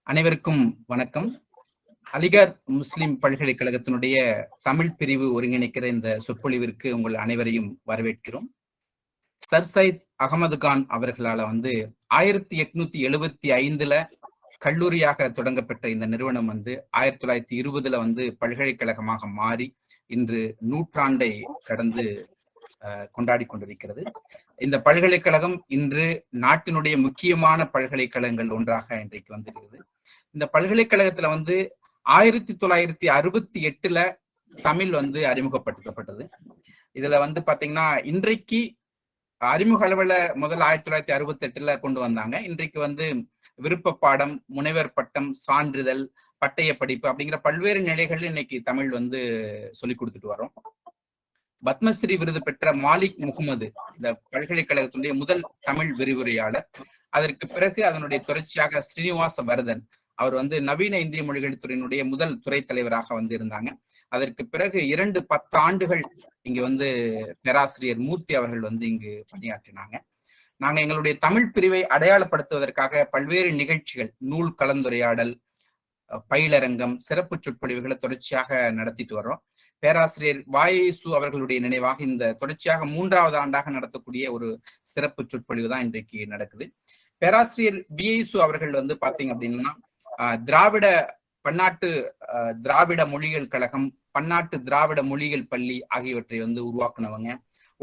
அனைவருக்கும் வணக்கம். அலிகார் முஸ்லிம் பல்கலைக்கழகத்தினுடைய தமிழ் பிரிவு ஒருங்கிணைக்கிற இந்த சொற்பொழிவிற்கு உங்கள் அனைவரையும் வரவேற்கிறோம். சர் சையத் அகமது கான் அவர்களால 1875 கல்லூரியாக தொடங்கப்பட்ட இந்த நிறுவனம் 1920 பல்கலைக்கழகமாக மாறி இன்று நூற்றாண்டை கடந்து கொண்டாடி கொண்டிருக்கிறது. இந்த பல்கலைக்கழகம் இன்று நாட்டினுடைய முக்கியமான பல்கலைக்கழகங்கள் ஒன்றாக இன்றைக்கு வந்திருக்கிறது. இந்த பல்கலைக்கழகத்துல 1968 தமிழ் அறிமுகப்படுத்தப்பட்டது. இதுல பாத்தீங்கன்னா இன்றைக்கு அறிமுக அளவுல முதல் 1968 கொண்டு வந்தாங்க. இன்றைக்கு விருப்ப பாடம், முனைவர் பட்டம், சான்றிதழ், பட்டய படிப்பு அப்படிங்கிற பல்வேறு நிலைகள் இன்னைக்கு தமிழ் சொல்லி கொடுத்துட்டு வரோம். பத்மஸ்ரீ விருது பெற்ற மாலிக் முகமது இந்த பல்கலைக்கழகத்தினுடைய முதல் தமிழ் விரிவுரையாளர். அதற்கு பிறகு அதனுடைய தொடர்ச்சியாக ஸ்ரீனிவாச வரதன் அவர் நவீன இந்திய மொழிகள் துறையினுடைய முதல் துறை தலைவராக இருந்தாங்க. அதற்கு பிறகு 10 ஆண்டுகள் இங்கு பேராசிரியர் மூர்த்தி அவர்கள் இங்கு பணியாற்றினாங்க. நாங்க எங்களுடைய தமிழ் பிரிவை அடையாளப்படுத்துவதற்காக பல்வேறு நிகழ்ச்சிகள், நூல் கலந்துரையாடல், பயிலரங்கம், சிறப்பு சொற்பொழிவுகளை தொடர்ச்சியாக நடத்திட்டு வர்றோம். பேராசிரியர் வ.அய அவர்களுடைய நினைவாக இந்த தொடர்ச்சியாக 3வது ஆண்டாக நடத்தக்கூடிய ஒரு சிறப்பு சொற்பொழிவு தான் இன்றைக்கு நடக்குது. பேராசிரியர் வி.அய அவர்கள் பாத்தீங்க அப்படின்னா பன்னாட்டு திராவிட மொழிகள் கழகம், பன்னாட்டு திராவிட மொழிகள் பள்ளி ஆகியவற்றை உருவாக்குனவங்க.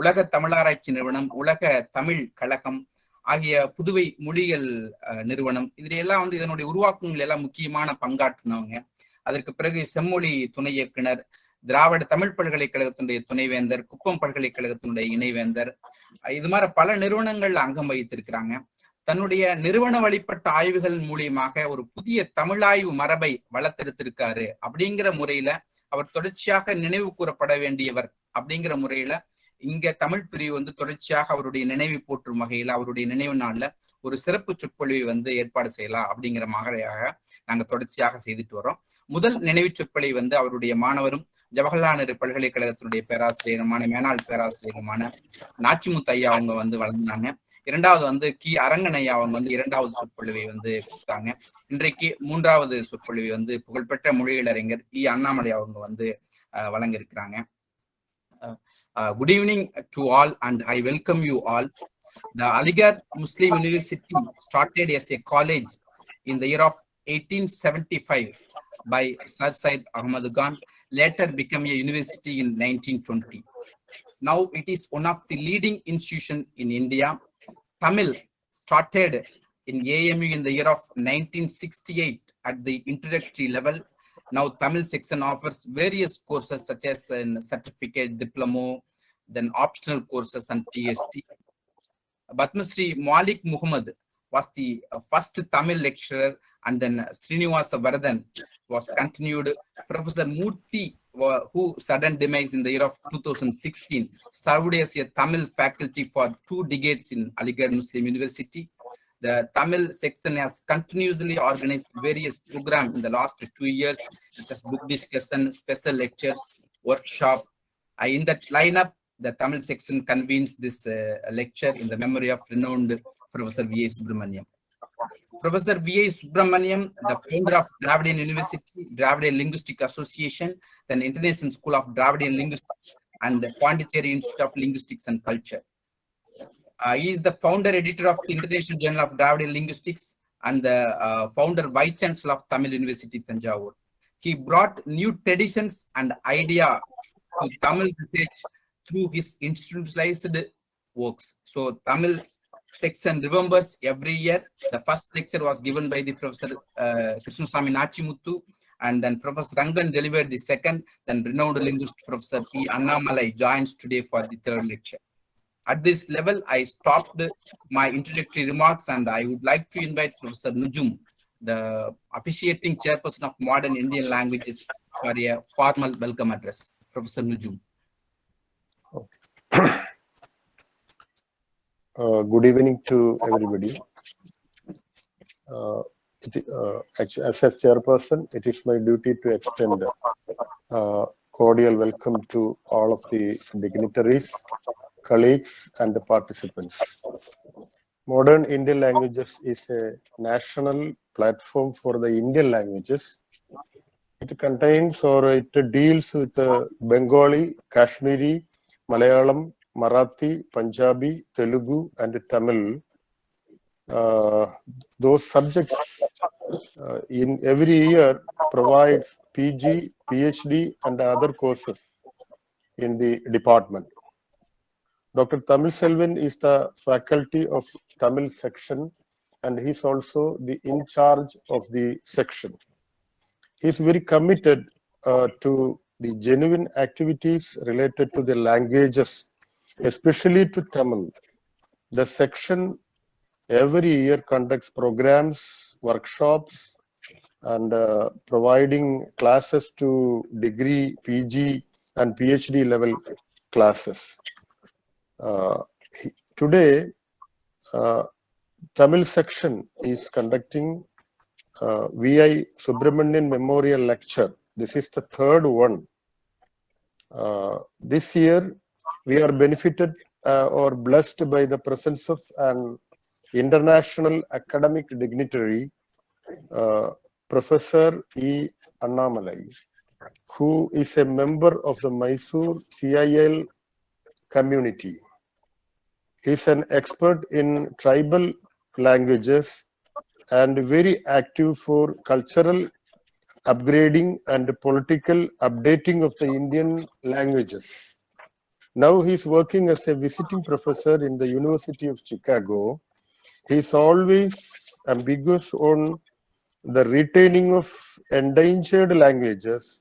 உலக தமிழாராய்ச்சி நிறுவனம், உலக தமிழ் கழகம் ஆகிய புதுவை மொழிகள் நிறுவனம், இதுல இதனுடைய உருவாக்கங்கள் எல்லாம் முக்கியமான பங்காற்றினவங்க. அதற்கு பிறகு செம்மொழி துணை இயக்குனர், திராவிட தமிழ் பல்கலைக்கழகத்தினுடைய துணைவேந்தர், குப்பம் பல்கலைக்கழகத்தினுடைய இணைவேந்தர், இது மாதிரி பல நிறுவனங்கள் அங்கம் வகித்திருக்கிறாங்க. தன்னுடைய நிறுவன வழிபட்ட ஆய்வுகள் மூலியமாக ஒரு புதிய தமிழாய்வு மரபை வளர்த்தெடுத்திருக்காரு. அப்படிங்கிற முறையில அவர் தொடர்ச்சியாக நினைவு கூறப்பட வேண்டியவர். அப்படிங்கிற முறையில இங்க தமிழ் பிரிவு தொடர்ச்சியாக அவருடைய நினைவு போற்றும் வகையில அவருடைய நினைவு நாள்ல ஒரு சிறப்பு சொற்பொழிவை ஏற்பாடு செய்யலாம் அப்படிங்கிற மாதிரியாக நாங்க தொடர்ச்சியாக செய்துட்டு வரோம். முதல் நினைவு சொற்பொழிவை அவருடைய மாணவரும் ஜவஹர்லால் நேரு பல்கலைக்கழகத்தினுடைய பேராசிரியருமான, மேனாள் பேராசிரியருமான நாச்சிமுத்து ஐயா அவங்க வழங்கினாங்க. இரண்டாவது கி அரங்கன் ஐயா அவங்க 2வது சொற்பொழிவை கொடுத்தாங்க. இன்றைக்கு 3வது சொற்பொழிவை புகழ்பெற்ற மொழியியலறிஞர் இ.அண்ணாமலை அவங்க வழங்க இருக்கிறாங்க. Good evening to all and I welcome you all. The Aligarh Muslim University started as a college in the year of 1875 by Sir Syed Ahmad Khan, later became a university in 1920. Now it is one of the leading institutions in India. Tamil started in AMU in the year of 1968 at the introductory level. Now Tamil section offers various courses such as certificate, diploma, then optional courses and PhD. Batmasri Malik Muhammad was the first Tamil lecturer, and then Srinivasa Varadan was continued. Professor Murthy, who sudden demise in the year of 2016, served as a Tamil faculty for 2 decades in Aligarh Muslim University. The Tamil section has continuously organized various programs in the last 2 years, such as book discussion, special lectures, workshop. In that lineup, the Tamil section convenes this lecture in the memory of renowned Professor V.A. Subramaniam. Professor V.A. Subramaniam, the founder of Dravidian University, Dravidian Linguistic Association, then International School of Dravidian Linguistics, and the Pondicherry Institute of Linguistics and Culture. He is the founder editor of the International Journal of Dravidian Linguistics and the founder vice chancellor of Tamil University, Tanjavur. He brought new traditions and idea to Tamil research through his institutionalized works. So Tamil section remembers every year. The first lecture was given by the Professor Krishnaswamy Nachimuthu, and then Professor Rangan delivered the second. Then renowned linguist Professor Annamalai joins today for the 3rd lecture. At this level, I stopped my introductory remarks, and I would like to invite Professor Nujum, the officiating chairperson of Modern Indian Languages, for a formal welcome address. Professor Nujum. Okay. Good evening to everybody. Actually, as a chairperson, it is my duty to extend cordial welcome to all of the dignitaries, colleagues, and the participants. Modern Indian Languages is a national platform for the Indian languages. It contains or it deals with Bengali, Kashmiri, Malayalam, Marathi, Punjabi, Telugu, and Tamil. Those subjects in every year provides PG, PhD, and other courses in the department. Dr. Tamil Selvan is the faculty of Tamil section, and he is also the in charge of the section. He is very committed to the genuine activities related to the languages, especially to Tamil. The section every year conducts programs, workshops, and providing classes to degree, PG, and PhD level classes. Today, Tamil section is conducting V.I. Subramaniam Memorial Lecture. This is the third one. This year, we are benefited or blessed by the presence of an international academic dignitary, Professor E. Annamalai, who is a member of the Mysore CIL community. He is an expert in tribal languages and very active for cultural upgrading and political updating of the Indian languages. Now he is working as a visiting professor in the University of Chicago. He is always ambiguous on the retaining of endangered languages.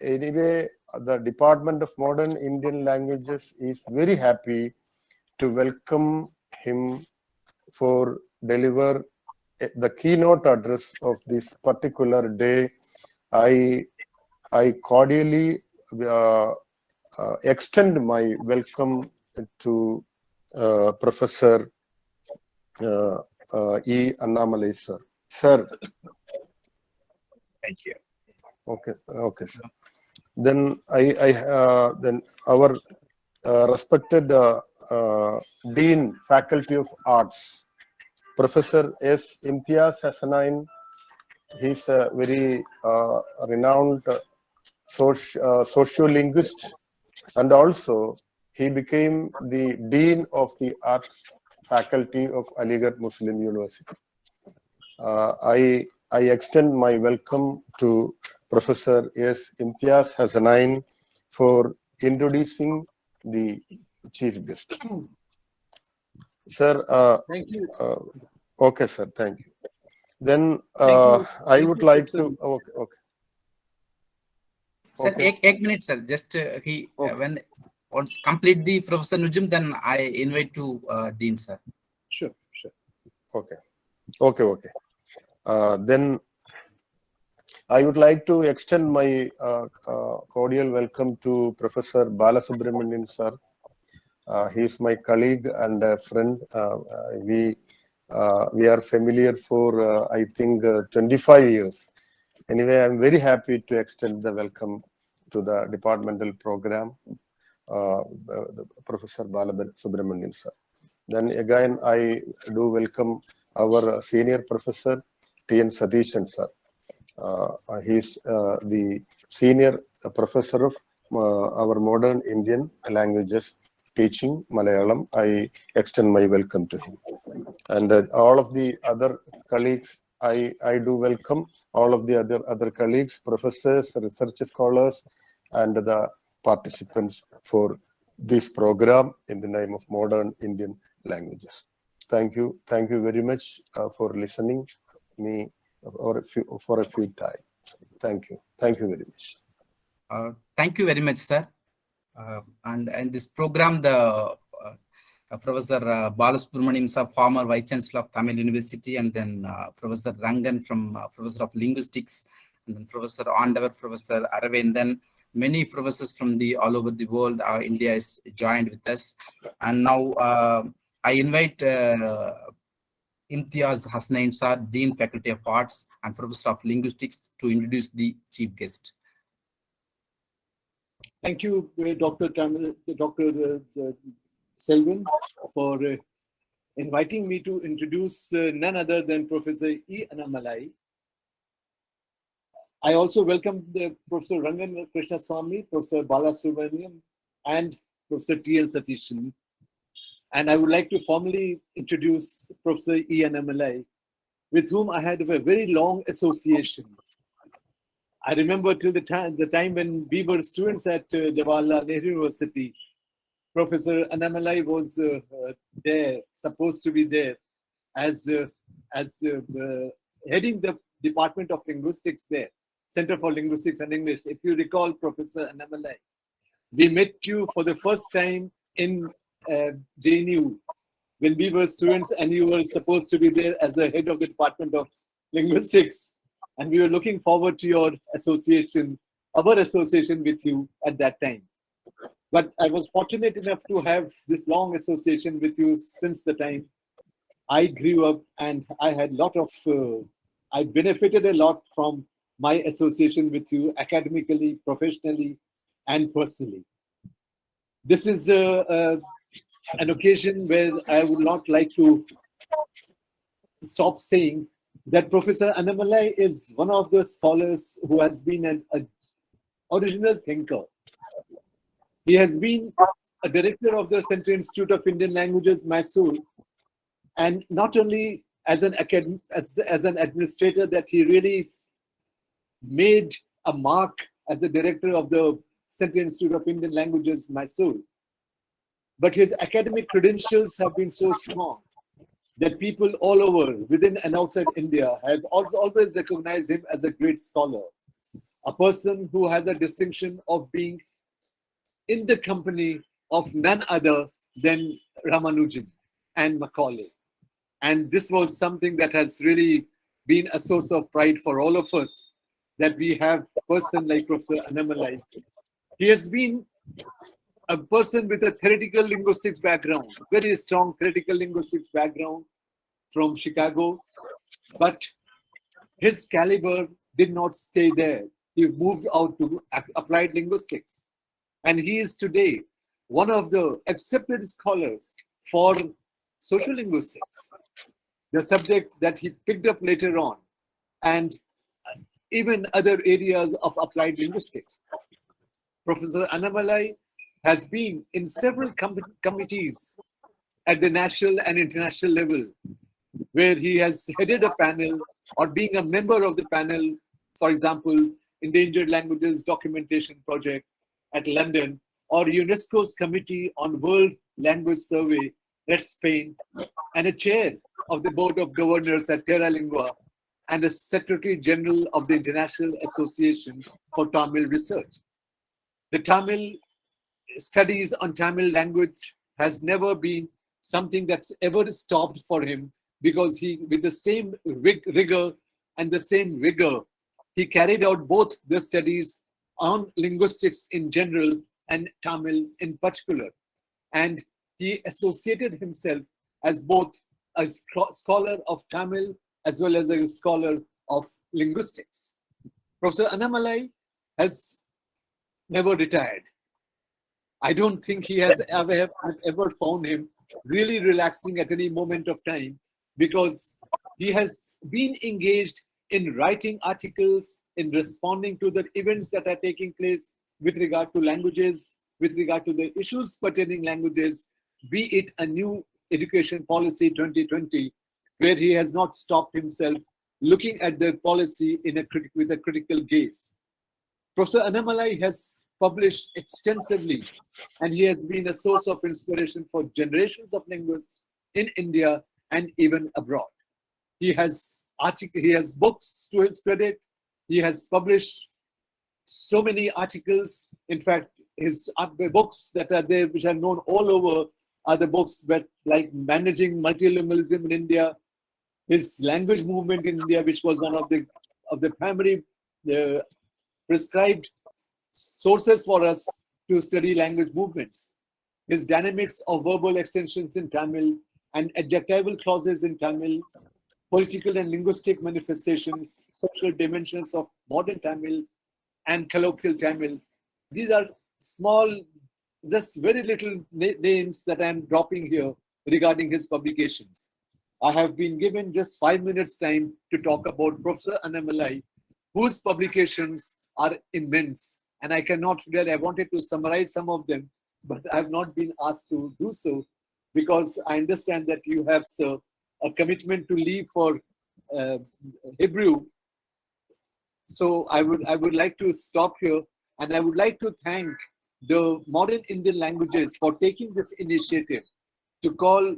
Anyway, the Department of Modern Indian Languages is very happy to welcome him for deliver the keynote address of this particular day. I cordially extend my welcome to Professor E. Annamalai, sir. Sir. Thank you. Okay, sir. Then then our respected Dean, Faculty of Arts, Professor S. Imtiaz Hasanain. He's a very renowned sociolinguist, and also he became the Dean of the Arts Faculty of Aligarh Muslim University. I extend my welcome to Professor S. Imtiaz Hasanain for introducing the chief guest. Sir, thank you. Okay, sir, thank you. Then I would like to. Okay. Sir, एक minute, sir. Just when once complete the Professor Nujum, then I invite to Dean, sir. Sure. Okay. Then I would like to extend my cordial welcome to Professor Balasubramaniam, sir. He is my colleague and a friend. We are familiar for I think 25 years. Anyway, I'm very happy to extend the welcome to the departmental program, Professor Balasubramaniam, sir. Then again, I do welcome our senior professor, T.N. Sadishan, sir. He is the senior professor of our modern Indian languages, teaching Malayalam. I extend my welcome to him. And all of the other colleagues, I do welcome all of the other colleagues, professors, research scholars, and the participants for this program in the name of modern Indian languages. Thank you very much for listening me for a few time. Thank you very much. Thank you very much, sir. And in this program, the Professor Balasubramaniam, sir, former Vice Chancellor of Tamil University, and then Professor Rangan from Professor of Linguistics, and then Professor Andavar, Professor Aravindan, many professors from all over the world. India is joined with us, and now I invite Imtiaz Hasnain, sir, Dean, Faculty of Arts and Professor of Linguistics, to introduce the chief guest. Thank you, Dr. Selvan, for inviting me to introduce none other than Professor Annamalai. I also welcome Professor Rangan Krishna Swami, Professor Subramaniam, and Professor T.N. Satishan. And I would like to formally introduce Professor Annamalai, with whom I had a very long association. I remember till the time when we were students at Jawaharlal Nehru University, Professor Annamalai was there, supposed to be there, as heading the Department of Linguistics there, Center for Linguistics and English. If you recall, Professor Annamalai, we met you for the first time in JNU when we were students, and you were supposed to be there as the head of the Department of Linguistics. And we were looking forward to your association, our association with you at that time. But I was fortunate enough to have this long association with you since the time I grew up, and I had I benefited a lot from my association with you academically, professionally, and personally. This is an occasion where I would not like to stop saying that Professor Annamalai is one of the scholars who has been an original thinker. He has been a director of the Central Institute of Indian Languages, Mysore, and not only as an administrator that he really made a mark as a director of the Central Institute of Indian Languages, Mysore, but his academic credentials have been so strong that people all over, within and outside India, have always recognized him as a great scholar, a person who has a distinction of being in the company of none other than Ramanujan and Macaulay. And this was something that has really been a source of pride for all of us, that we have a person like Professor Annamalai. He has been a person with a theoretical linguistics background, very strong theoretical linguistics background from Chicago, but his caliber did not stay there. He moved out to applied linguistics. And he is today one of the accepted scholars for social linguistics, the subject that he picked up later on, and even other areas of applied linguistics. Professor Annamalai has been in several committees at the national and international level, where he has headed a panel or being a member of the panel, for example, Endangered Languages Documentation Project at London, or UNESCO's Committee on World Language Survey at Spain, and a chair of the Board of Governors at Terra Lingua, and a Secretary General of the International Association for Tamil Research. The Tamil studies on Tamil language has never been something that's ever stopped for him, because he, with the same rigor and the same vigor, he carried out both the studies on linguistics in general and Tamil in particular. And he associated himself as both a scholar of Tamil as well as a scholar of linguistics. Professor Annamalai has never retired. I don't think he has ever found him really relaxing at any moment of time, because he has been engaged in writing articles, in responding to the events that are taking place with regard to languages, with regard to the issues pertaining languages, be it a new education policy 2020, where he has not stopped himself looking at the policy with a critical gaze. Professor Annamalai has published extensively, and he has been a source of inspiration for generations of linguists in India and even abroad. He has books to his credit. He has published so many articles. In fact, his books that are there, which are known all over, are the books like Managing Multilingualism in India, his language movement in India, which was one of the primary prescribed sources for us to study language movements. His Dynamics of Verbal Extensions in Tamil and Adjectival Clauses in Tamil, Political and Linguistic Manifestations, Social Dimensions of Modern Tamil, and Colloquial Tamil. These are small, just very little names that I'm dropping here regarding his publications. I have been given just 5 minutes time to talk about Professor Annamalai, whose publications are immense. And I cannot really, I wanted to summarize some of them, but I have not been asked to do so because I understand that you have, sir, a commitment to leave for Hebrew. So I would like to stop here, and I would like to thank the modern Indian languages for taking this initiative to call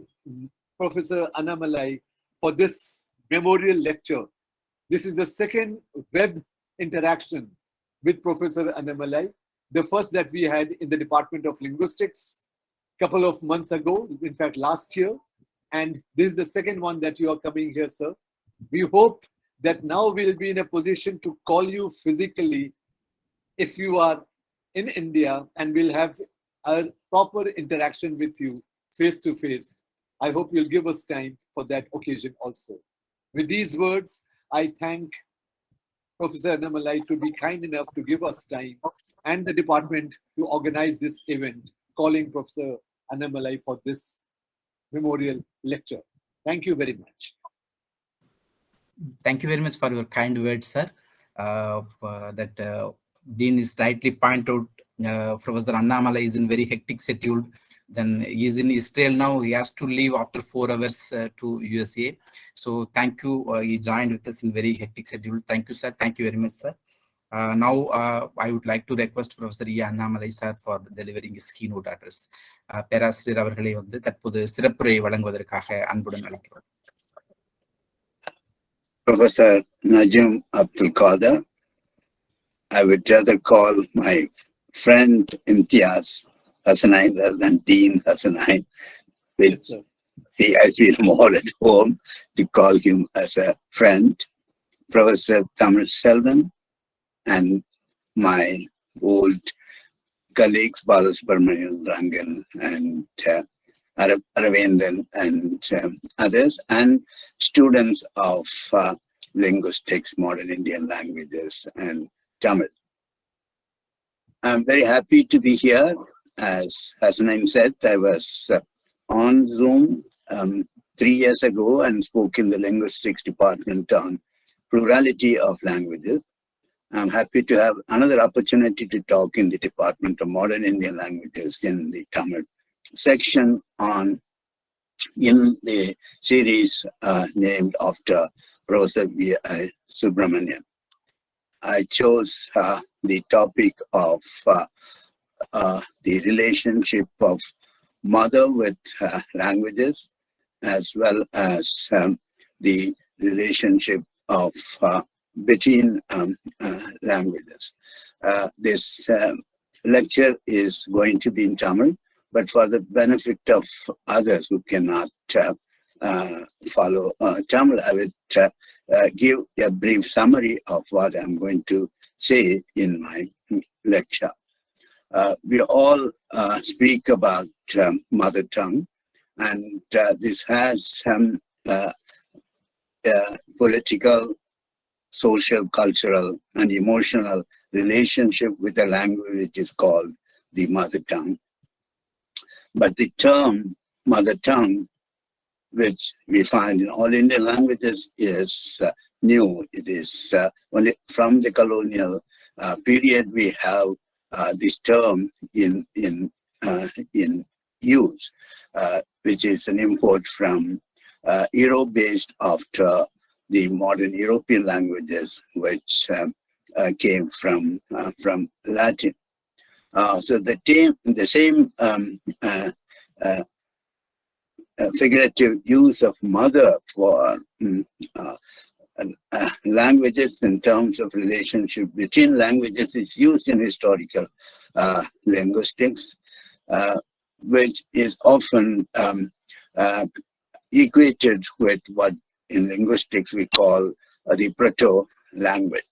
Professor Annamalai for this memorial lecture. This is the second web interaction with Professor Annamalai. The first that we had in the Department of Linguistics a couple of months ago, in fact last year, and this is the second one that you are coming here, sir. We hope that now we'll be in a position to call you physically if you are in India, and we'll have a proper interaction with you face to face. I hope you'll give us time for that occasion also. With these words, I thank Professor Annamalai to be kind enough to give us time and the department to organize this event, calling Professor Annamalai for this memorial lecture. Thank you very much. Thank you very much for your kind words, sir. Dean is rightly pointed out, Professor Annamalai is in very hectic schedule. Then he is in Israel now. He has to leave after 4 hours to USA. So thank you. He joined with us in very hectic schedule. Thank you, sir. Thank you very much, sir. Now I would like to request Professor Annamalai sir for delivering his keynote address. பேராசிரியர் அவர்களை வந்து தற்போது சிறப்புரை வழங்குவதற்காக அன்புடன் அழைக்கிறோம். Professor Najum Abdul Qadir, I would rather call my friend Imtiaz Hasanain rather than Dean Hasanain. I feel more at home to call him as a friend. Professor Tamil Selvan and my old colleagues Subramaniam Rangan and Aravindan and others, and students of linguistics, modern Indian languages, and Tamil. I'm very happy to be here. As Hasanain said, I was on Zoom 3 years ago and spoke in the linguistics department on plurality of languages. I'm happy to have another opportunity to talk in the Department of Modern Indian Languages in the Tamil section in the series named after Professor V.I. Subramaniam. I chose the topic of the relationship of mother with languages, as well as the relationship of between languages. This lecture is going to be in Tamil, but for the benefit of others who cannot follow Tamil, I will give a brief summary of what I'm going to say in my lecture. We all speak about mother tongue, and this has some political, social, cultural, and emotional relationship with the language which is called the mother tongue. But the term mother tongue, which we find in all Indian languages, is new. It is only from the colonial period we have this term in use, which is an import from Europe based after the modern European languages, which came from Latin. So the same figurative use of mother for languages in terms of relationship between languages is used in historical linguistics, which is often equated with what in linguistics we call the proto-language.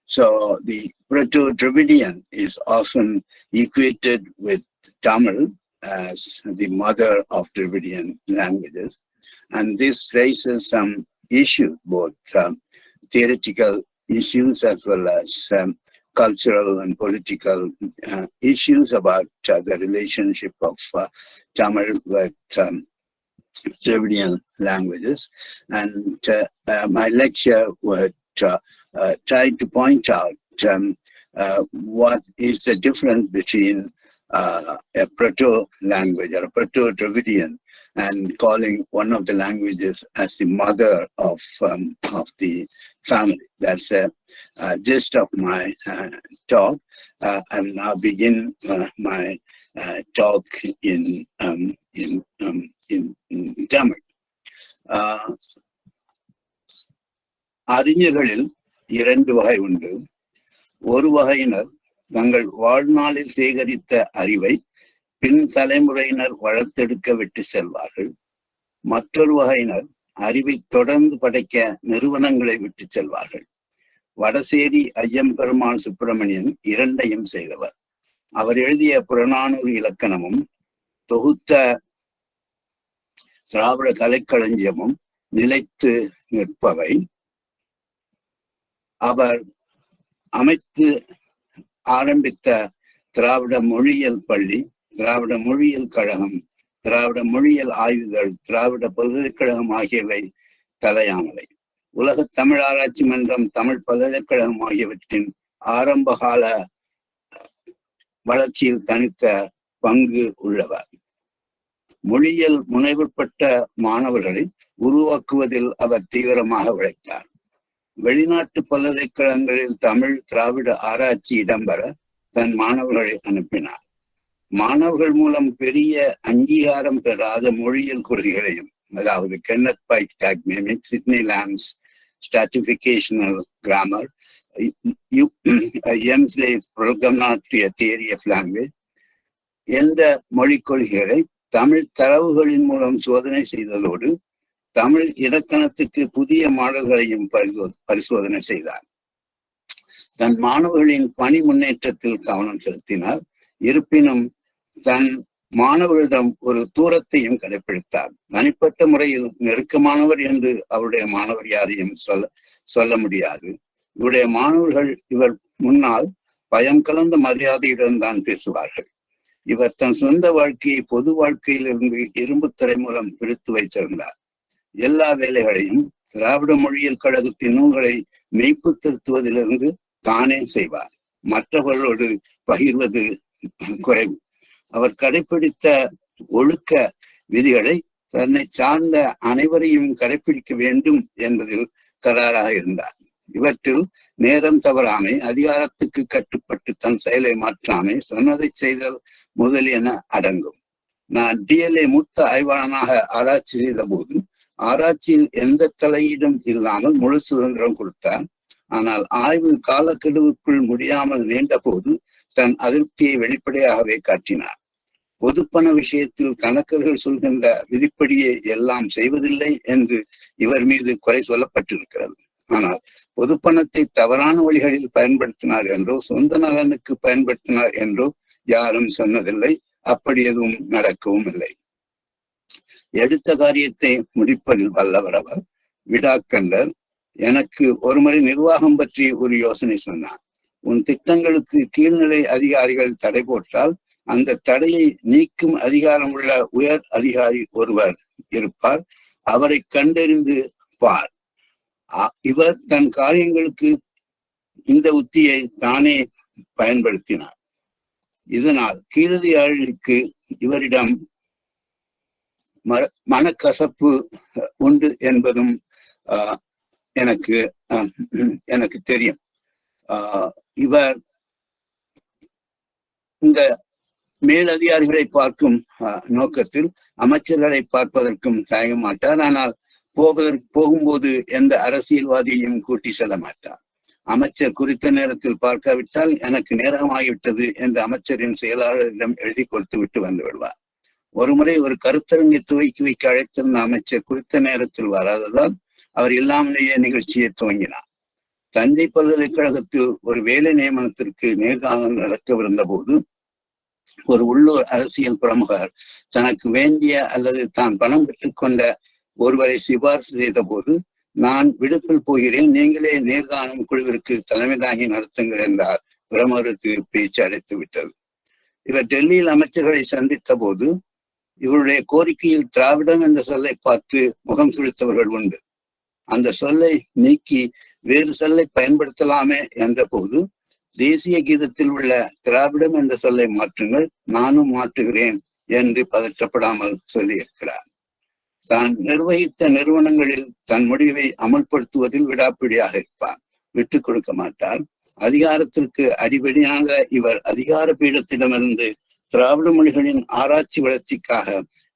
So the Proto-Dravidian is often equated with Tamil as the mother of Dravidian languages. And this raises some issues, both theoretical issues as well as cultural and political issues about the relationship of Tamil with Dravidian languages. And my lecture would try to point out what is the difference between a proto-language or a proto-Dravidian and calling one of the languages as the mother of the family. That's the gist of my talk. I will now begin my talk in Tamil. அறிஞர்களில் இரண்டு வகை உண்டு. ஒரு வகையினர் தங்கள் வாழ்நாளில் சேகரித்த அறிவை பின் தலைமுறையினர் வளர்த்தெடுக்க விட்டு செல்வார்கள். மற்றொரு வகையினர் அறிவை தொடர்ந்து படைக்க நிறுவனங்களை விட்டு செல்வார்கள். வடசேரி ஐயம்பெருமாள் சுப்பிரமணியன் இரண்டையும் செய்தவர். அவர் எழுதிய புறநானூறு இலக்கணமும் தொகுத்த திராவிட கலைக்களஞ்சியமும் நிலைத்து நிற்பவை. அவர் அமைத்து ஆரம்பித்த திராவிட மொழியியல் பள்ளி, திராவிட மொழியியல் கழகம், திராவிட மொழியியல் ஆய்வுகள், திராவிட பல்கலைக்கழகம் ஆகியவை தலையானவை. உலக தமிழ் ஆராய்ச்சி மன்றம், தமிழ் பல்கலைக்கழகம் ஆகியவற்றின் ஆரம்பகால வளர்ச்சியில் தனித்த பங்கு உள்ளவர். மொழியியல் முனைவுப்பட்ட மாணவர்களை உருவாக்குவதில் அவர் தீவிரமாக உழைத்தார். வெளிநாட்டு பல்கலைக்கழகங்களில் தமிழ் திராவிட ஆராய்ச்சி இடம்பெற தன் மாணவர்களை அனுப்பினார். மாணவர்கள் மூலம் பெரிய அங்கீகாரம் பெறாத மொழியியல் கொள்கைகளையும், அதாவது Kenneth Pike tagmemic, Sydney Lamb's stratificational grammar, Emsley's programmatic theory of language, எந்த மொழிக் கொள்கைகளை தமிழ் தரவுகளின் மூலம் சோதனை செய்ததோடு தமிழ் இலக்கணத்துக்கு புதிய மாடல்களையும் பரிசோதனை செய்தார். தன் மாணவர்களின் பணி முன்னேற்றத்தில் கவனம் செலுத்தினார். இருப்பினும் தன் மாணவர்களிடம் ஒரு தூரத்தையும் கடைபிடித்தார். தனிப்பட்ட முறையில் நெருக்கமானவர் என்று அவருடைய மாணவர் யாரையும் சொல்ல முடியாது. இவருடைய மாணவர்கள் இவர் முன்னால் பயம் கலந்த மரியாதையுடன் தான் பேசுவார்கள். இவர் தன் சொந்த வாழ்க்கையை பொது வாழ்க்கையிலிருந்து இரும்புத்திரை மூலம் பிடித்து வைத்திருந்தார். எல்லா வேலைகளையும் திராவிட மொழியியல் கழகத்தின் நூல்களை மெய்ப்பு திருத்துவதிலிருந்து தானே செய்வார். மற்றவர்களோடு பகிர்வது குறைவு. அவர் கடைபிடித்த ஒழுக்க விதிகளை தன்னை சார்ந்த அனைவரையும் கடைபிடிக்க வேண்டும் என்பதில் கராராக இருந்தார். இவற்றில் நேரம் தவறாமை, அதிகாரத்துக்கு கட்டுப்பட்டு தன் செயலை மாற்றாமை, சொன்னதை செய்தல் முதலியன அடங்கும். நான் டிஎல்ஏ மூத்த ஆய்வாளனாக ஆராய்ச்சி செய்த போது ஆராய்ச்சியில் எந்த தலையீடும் இல்லாமல் முழு சுதந்திரம் கொடுத்தார். ஆனால் ஆய்வு காலக்கெடுவுக்குள் முடியாமல் நீண்ட போது தன் அதிருப்தியை வெளிப்படையாகவே காட்டினார். பொதுப்பண விஷயத்தில் கணக்கர்கள் சொல்கின்ற விதிப்படியே எல்லாம் செய்வதில்லை என்று இவர் மீது குறை சொல்லப்பட்டிருக்கிறது. ஆனால் பொதுப்பணத்தை தவறான வழிகளில் பயன்படுத்தினார் என்றோ சொந்த நலனுக்கு பயன்படுத்தினார் என்றோ யாரும் சொன்னதில்லை. அப்படி எதுவும் நடக்கவும் இல்லை. எடுத்த காரியத்தை முடிப்பதில் வல்லவர் அவர். விடாக்கண்டர் எனக்கு ஒருமுறை நிர்வாகம் பற்றி ஒரு யோசனை சொன்னார். உன் திட்டங்களுக்கு கீழ்நிலை அதிகாரிகள் தடை போட்டால் அந்த தடையை நீக்கும் அதிகாரம் உள்ள உயர் அதிகாரி ஒருவர் இருப்பார். அவரை கண்டறிந்து பார். இவர் தன் காரியங்களுக்கு இந்த உத்தியை தானே பயன்படுத்தினார். இதனால் கீழதிகாரிகளுக்கு இவரிடம் மனக்கசப்பு உண்டு என்பதும் எனக்கு தெரியும். இவர் இந்த மேலதிகாரிகளை பார்க்கும் நோக்கத்தில் அமைச்சர்களை பார்ப்பதற்கும் தயங்க மாட்டார். ஆனால் போகும்போது எந்த அரசியல்வாதியையும் கூட்டி செல்ல மாட்டார். அமைச்சர் குறித்த நேரத்தில் பார்க்காவிட்டால் எனக்கு நேரமாகிவிட்டது என்று அமைச்சரின் செயலாளரிடம் எழுதி கொடுத்து விட்டு வந்து விடுவார். ஒருமுறை ஒரு கருத்தரங்கை துவக்கி வைக்க அழைத்திருந்த அமைச்சர் குறித்த நேரத்தில் வராததால் அவர் இல்லாமலேயே நிகழ்ச்சியை துவங்கினார். தஞ்சை பல்கலைக்கழகத்தில் ஒரு வேலை நியமனத்திற்கு நேர்காணல் நடக்கவிருந்த போது ஒரு உள்ளூர் அரசியல் பிரமுகர் தனக்கு வேண்டிய அல்லது தான் பணம் பெற்றுக்கொண்ட ஒருவரை சிபார்சு செய்த போது, நான் விடுப்பில் போகிறேன், நீங்களே நேர்காணும் குழுவிற்கு தலைமை தாங்கி நடத்துங்கள் என்றார். பிரமுகருக்கு பேச்சு அடைத்து விட்டது. இவர் டெல்லியில் அமைச்சர்களை சந்தித்த போது இவருடைய கோரிக்கையில் திராவிடம் என்ற சொல்லை பார்த்து முகம் சுழித்தவர்கள் உண்டு. அந்த சொல்லை நீக்கி வேறு சொல்லை பயன்படுத்தலாமே என்ற போது தேசிய கீதத்தில் உள்ள திராவிடம் என்ற சொல்லை மாற்றுங்கள், நானும் மாற்றுகிறேன் என்று பதற்றப்படாமல் சொல்லியிருக்கிறார். தான் நிர்வகித்த நிறுவனங்களில் தன் முடிவை அமல்படுத்துவதில் விடாப்பிடியாக இருப்பார், விட்டுக் கொடுக்க மாட்டார். அதிகாரத்திற்கு அடிப்படையாக இவர் அதிகார பீடத்திடமிருந்து திராவிட மொழிகளின் ஆராய்ச்சி வளர்ச்சிக்காக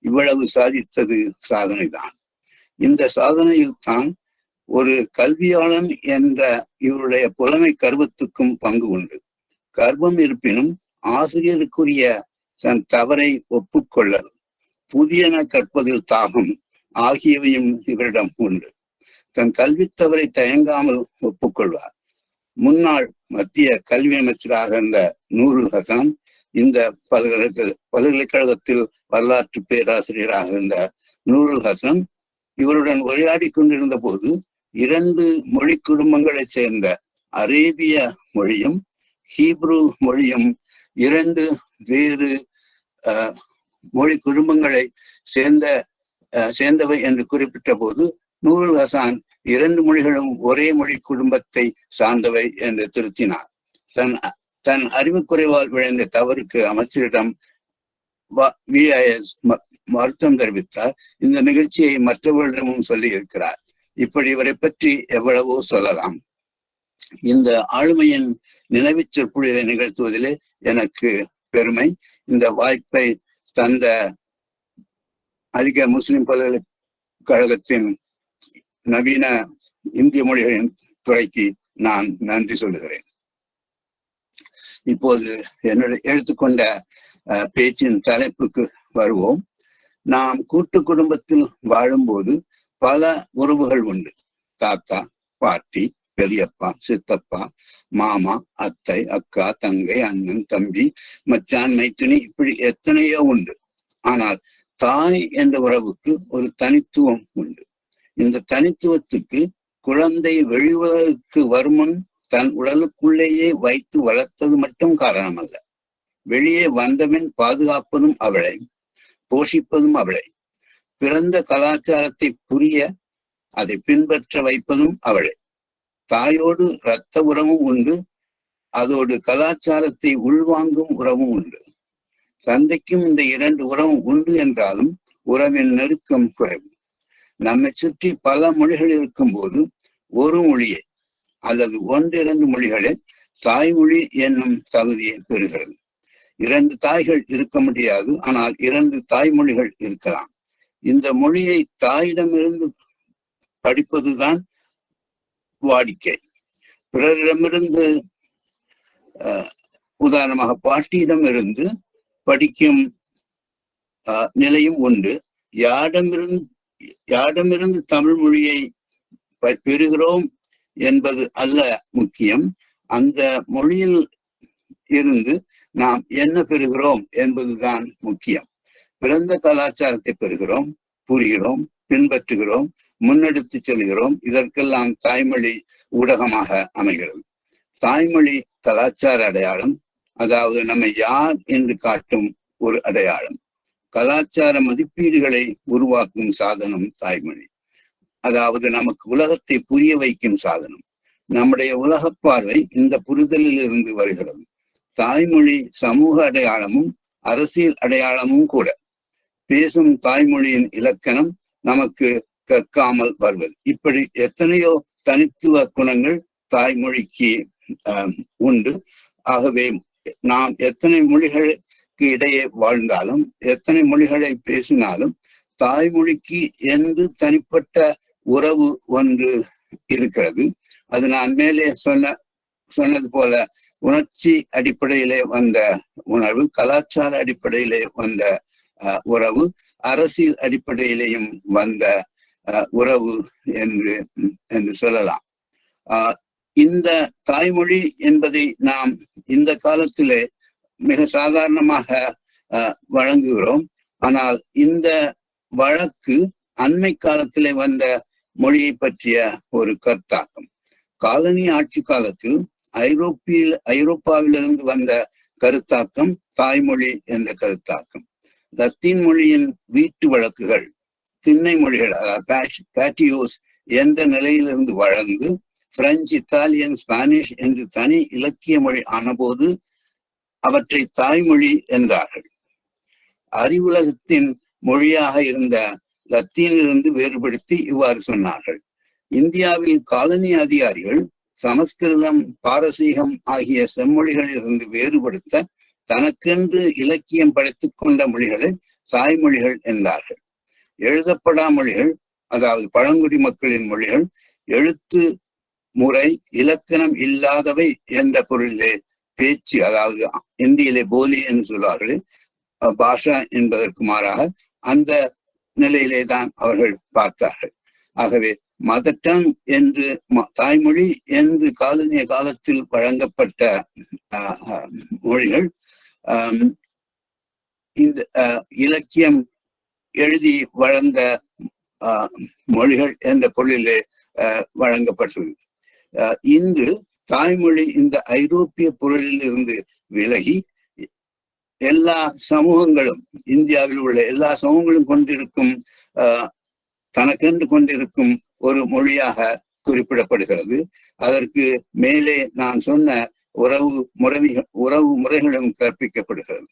இவ்வளவு சாதித்தது சாதனைதான். இந்த சாதனையில் தான் ஒரு கல்வியாளன் என்ற இவருடைய புலமை கர்வத்துக்கும் பங்கு உண்டு. கர்வம் இருப்பினும் ஆசிரியருக்குரிய தன் தவறை ஒப்புக்கொள்ளல், புதியன கற்பதில் தாகம் ஆகியவையும் இவரிடம் உண்டு. தன் கல்வி தவறை தயங்காமல் ஒப்புக்கொள்வார். முன்னாள் மத்திய கல்வி அமைச்சராக இருந்த நூருல் ஹசன், இந்த பல்கலைக்கழகத்தில் வரலாற்று பேராசிரியராக இருந்த நூருல் ஹசன் இவருடன் உரையாடி கொண்டிருந்த போது 2 மொழி குடும்பங்களைச் சேர்ந்த அரேபிய மொழியும் ஹீப்ரு மொழியும் 2 வேறு மொழி குடும்பங்களை சேர்ந்தவை என்று குறிப்பிட்ட போது நூருல் ஹசன் 2 மொழிகளும் ஒரே மொழி குடும்பத்தை சார்ந்தவை என்று திருத்தினார். தன் அறிவு குறைவால் விளைந்த தவறுக்கு அமைச்சரிடம் வ.அய வருத்தம் தெரிவித்தார். இந்த நிகழ்ச்சியை மற்றவர்களிடமும் சொல்லி இருக்கிறார். இப்படி இவரை பற்றி எவ்வளவோ சொல்லலாம். இந்த ஆளுமையின் நினைவு சொற்பொழிவை நிகழ்த்துவதிலே எனக்கு பெருமை. இந்த வாய்ப்பை தந்த அதிக முஸ்லிம் பல்கலைக்கழகத்தின் நவீன இந்திய மொழிகளின் துறைக்கு நான் நன்றி சொல்லுகிறேன். இப்போது என்னுடைய எடுத்துக்கொண்ட பேச்சின் தலைப்புக்கு வருவோம். நாம் கூட்டு குடும்பத்தில் வாழும்போது பல உறவுகள் உண்டு. தாத்தா, பாட்டி, பெரியப்பா, சித்தப்பா, மாமா, அத்தை, அக்கா, தங்கை, அண்ணன், தம்பி, மச்சான், மைத்துனி, இப்படி எத்தனையோ உண்டு. ஆனால் தாய் என்ற உறவுக்கு ஒரு தனித்துவம் உண்டு. இந்த தனித்துவத்துக்கு குழந்தை வெளி உலகுக்கு வருமுன் தன் உடலுக்குள்ளேயே வைத்து வளர்த்தது மட்டும் காரணம் அல்ல. வெளியே வந்தபின் பாதுகாப்பதும் அவளை, போஷிப்பதும் அவளை, பிறந்த கலாச்சாரத்தை புரிய அதை பின்பற்ற வைப்பதும் அவளை. தாயோடு இரத்த உறவும் உண்டு, அதோடு கலாச்சாரத்தை உள்வாங்கும் உறவும் உண்டு. தந்தைக்கும் இந்த 2 உறவும் உண்டு என்றாலும் உறவின் நெருக்கம் குறைவு. நம்மை சுற்றி பல மொழிகள் இருக்கும் போது ஒரு மொழியை அல்லது 1-2 மொழிகளே தாய்மொழி என்னும் தகுதியை பெறுகிறது. 2 தாய்கள் இருக்க முடியாது, ஆனால் 2 தாய்மொழிகள் இருக்கலாம். இந்த மொழியை தாயிடமிருந்து படிப்பதுதான் வாடிக்கை. பிறரிடமிருந்து, உதாரணமாக பாட்டியிடமிருந்து படிக்கும் நிலையும் உண்டு. யாரிடமிருந்து தமிழ் மொழியை பெறுகிறோம் என்பது அல்ல முக்கியம், அந்த மொழியில் இருந்து நாம் என்ன பெறுகிறோம் என்பதுதான் முக்கியம். பிறந்த கலாச்சாரத்தை பெறுகிறோம், புரிகிறோம், பின்பற்றுகிறோம், முன்னெடுத்து செல்கிறோம். இதற்கெல்லாம் தாய்மொழி ஊடகமாக அமைகிறது. தாய்மொழி கலாச்சார அடையாளம், அதாவது நம்மை யார் என்று காட்டும் ஒரு அடையாளம். கலாச்சார மதிப்பீடுகளை உருவாக்கும் சாதனம் தாய்மொழி, அதாவது நமக்கு உலகத்தை புரிய வைக்கும் சாதனம். நம்முடைய உலக பார்வை இந்த புரிதலில் இருந்து வருகிறது. தாய்மொழி சமூக அடையாளமும் அரசியல் அடையாளமும் கூட. பேசும் தாய்மொழியின் இலக்கணம் நமக்கு கற்காமல் வருவது. இப்படி எத்தனையோ தனித்துவ குணங்கள் தாய்மொழிக்கு உண்டு. ஆகவே நாம் எத்தனை மொழிகளுக்கு இடையே வாழ்ந்தாலும், எத்தனை மொழிகளை பேசினாலும், தாய்மொழிக்கு என்று தனிப்பட்ட உறவு ஒன்று இருக்கிறது. அது நான் மேலே சொன்னது போல உணர்ச்சி அடிப்படையிலே வந்த உணர்வு, கலாச்சார அடிப்படையிலே வந்த உறவு, அரசியல் அடிப்படையிலேயும் வந்த உறவு என்று சொல்லலாம். இந்த தாய்மொழி என்பதை நாம் இந்த காலத்திலே மிக சாதாரணமாக வழங்குகிறோம். ஆனால் இந்த வழக்கு அண்மை காலத்திலே வந்த மொழியை பற்றிய ஒரு கருத்தாக்கம். காலனி ஆட்சி காலத்தில் ஐரோப்பாவிலிருந்து வந்த கருத்தாக்கம் தாய்மொழி என்ற கருத்தாக்கம். லத்தீன் மொழியின் வீட்டு வழக்குகள் திண்ணை மொழிகள் பேட்டியோஸ் என்ற நிலையிலிருந்து வளர்ந்து பிரெஞ்சு, இத்தாலியன், ஸ்பானிஷ் என்று தனி இலக்கிய மொழி ஆனபோது அவற்றை தாய்மொழி என்றார்கள். அறிவுலகத்தின் மொழியாக இருந்த லத்தீனிலிருந்து வேறுபடுத்தி இவ்வாறு சொன்னார்கள். இந்தியாவில் காலனி அதிகாரிகள் சமஸ்கிருதம், பாரசீகம் ஆகிய செம்மொழிகளிலிருந்து வேறுபடுத்த தனக்கென்று இலக்கியம் படைத்துக் கொண்ட மொழிகளை தாய்மொழிகள் என்றார்கள். எழுதப்படா மொழிகள், அதாவது பழங்குடி மக்களின் மொழிகள், எழுத்து முறை இலக்கணம் இல்லாதவை என்ற பொருளிலே பேச்சு, அதாவது இந்தியிலே போலி என்று சொல்வார்கள், பாஷா என்பதற்கு மாறாக அந்த நிலையிலே தான் அவர்கள் பார்த்தார்கள். ஆகவே மதர் டங் என்று தாய்மொழி என்று காலனிய காலத்தில் வழங்கப்பட்ட மொழிகள் இந்த இலக்கியம் எழுதி வளர்ந்த மொழிகள் என்ற பொருளிலே வழங்கப்பட்டது. இன்று தாய்மொழி இந்த ஐரோப்பிய பொருளில் இருந்து விலகி எல்லா சமூகங்களும், இந்தியாவில் உள்ள எல்லா சமூகங்களும் கொண்டிருக்கும் தனக்கென்று கொண்டிருக்கும் ஒரு மொழியாக குறிப்பிடப்படுகிறது. அதற்கு மேலே நான் சொன்ன உறவு முறைகளும் கற்பிக்கப்படுகிறது.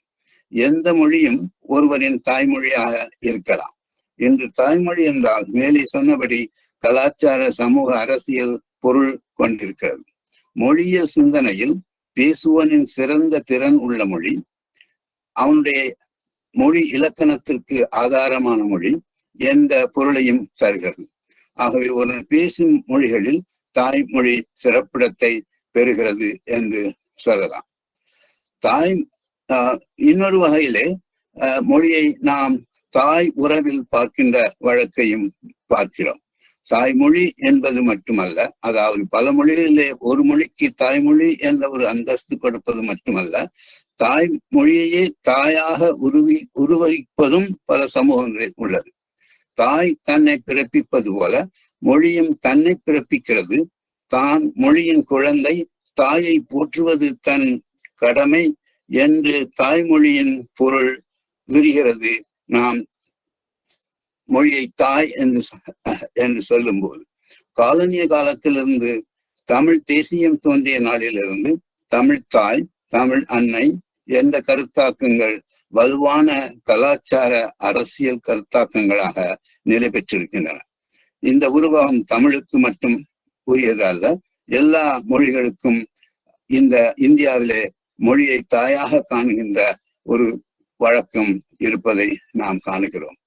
எந்த மொழியும் ஒருவரின் தாய்மொழியாக இருக்கலாம். இன்று தாய்மொழி என்றால் மேலே சொன்னபடி கலாச்சார, சமூக, அரசியல் பொருள் கொண்டிருக்கிறது. மொழியியல் சிந்தனையில் பேசுவனின் சிறந்த திறன் உள்ள மொழி, அவனுடைய மொழி இலக்கணத்திற்கு ஆதாரமான மொழி என்ற பொருளையும் தருகிறது. ஆகவே ஒரு பேசும் மொழிகளில் தாய்மொழி சிறப்பிடத்தை பெறுகிறது என்று சொல்லலாம். இன்னொரு வகையிலே மொழியை நாம் தாய் உறவில் பார்க்கின்ற வழக்கையும் பார்க்கிறோம். தாய்மொழி என்பது மட்டுமல்ல, அதாவது பல மொழிகளிலே ஒரு மொழிக்கு தாய்மொழி என்ற ஒரு அந்தஸ்து கொடுப்பது மட்டுமல்ல, தாய்மொழியையே தாயாக உருவகிப்பதும் பல சமூகங்களில் உள்ளது. தாய் தன்னை பிறப்பிப்பது போல மொழியும் தன்னை பிறப்பிக்கிறது. தான் மொழியின் குழந்தை, தாயை போற்றுவது தன் கடமை என்று தாய்மொழியின் பொருள் விரிகிறது. நாம் மொழியை தாய் என்று சொல்லும் போது, காலனிய காலத்திலிருந்து தமிழ் தேசியம் தோன்றிய நாளிலிருந்து தமிழ் தாய், தமிழ் அன்னை என்ற கருத்தாக்கங்கள் வலுவான கலாச்சார, அரசியல் கருத்தாக்கங்களாக நிலை பெற்றிருக்கின்றன. இந்த உருவகம் தமிழுக்கு மட்டும் உரியதல்ல, எல்லா மொழிகளுக்கும் இந்த இந்தியாவிலே மொழியை தாயாக காணுகின்ற ஒரு வழக்கம் இருப்பதை நாம் காணுகிறோம்.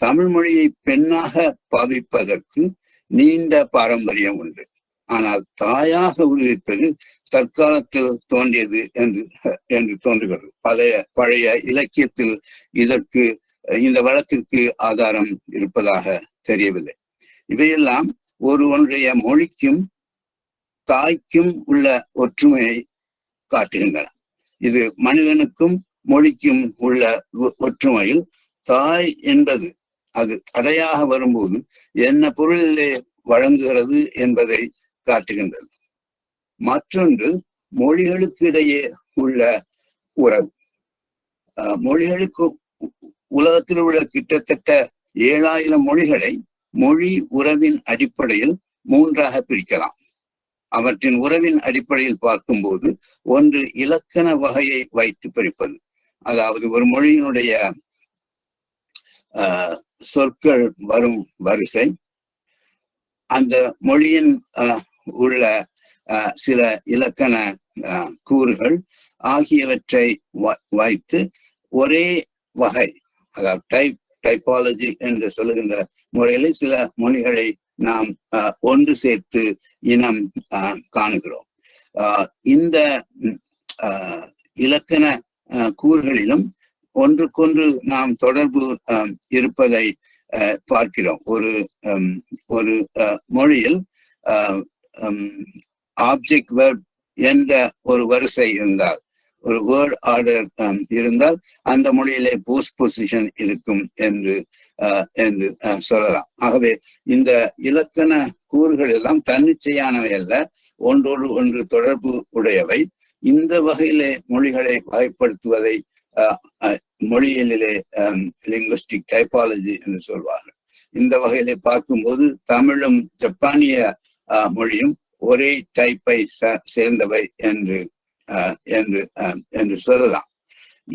தமிழ் மொழியை பெண்ணாக பாவிப்பதற்கு நீண்ட பாரம்பரியம் உண்டு. ஆனால் தாயாக உருவிப்பது தற்காலத்தில் தோன்றியது என்று தோன்றுகிறது. பழைய இலக்கியத்தில் இந்த வழக்கிற்கு ஆதாரம் இருப்பதாக தெரியவில்லை. இவையெல்லாம் ஒன்றைய மொழிக்கும் தாய்க்கும் உள்ள ஒற்றுமையை காட்டுகின்றன. இது மனிதனுக்கும் மொழிக்கும் உள்ள ஒற்றுமையில் தாய் என்பது அது அடையாக வரும்போது என்ன பொருளிலே வழங்குகிறது என்பதை காட்டுகின்றது. மற்றொன்று மொழிகளுக்கு இடையே உள்ள உறவு. மொழிகளுக்கு உலகத்தில் உள்ள கிட்டத்தட்ட 7000 மொழிகளை மொழி உறவின் அடிப்படையில் 3ஆக பிரிக்கலாம். அவற்றின் உறவின் அடிப்படையில் பார்க்கும்போது, ஒன்று இலக்கண வகையை வைத்து பிரிப்பது, அதாவது ஒரு மொழியினுடைய சொற்கள் வரும் வரிசை, அந்த மொழியின் உள்ள சில இலக்கண கூறுகள் ஆகியவற்றை வைத்து ஒரே வகை, அதாவது டைப்பாலஜி என்று சொல்லுகின்ற முறையில சில மொழிகளை நாம் ஒன்று சேர்த்து இனம் காணுகிறோம். இந்த இலக்கண கூறுகளிலும் ஒன்றுக்கொன்று நாம் தொடர்பு இருப்பதை பார்க்கிறோம். ஒரு மொழியில் ஆப்ஜெக்ட் வேர்ட் என்ற ஒரு வரிசை இருந்தால், ஒரு வேர்ட் ஆர்டர் இருந்தால் அந்த மொழியிலே போஸ்ட் பொசிஷன் இருக்கும் என்று சொல்லலாம். ஆகவே இந்த இலக்கண கூறுகள் எல்லாம் தன்னிச்சையானவை அல்ல, ஒன்றோடு ஒன்று தொடர்பு உடையவை. இந்த வகையிலே மொழிகளை வகைப்படுத்துவதை மொழியியலிலே லிங்குஸ்டிக் டைபாலஜி என்று சொல்வார்கள். இந்த வகையிலே பார்க்கும்போது தமிழும் ஜப்பானிய மொழியும் ஒரே டைப்பை சேர்ந்தவை என்று சொல்லலாம்.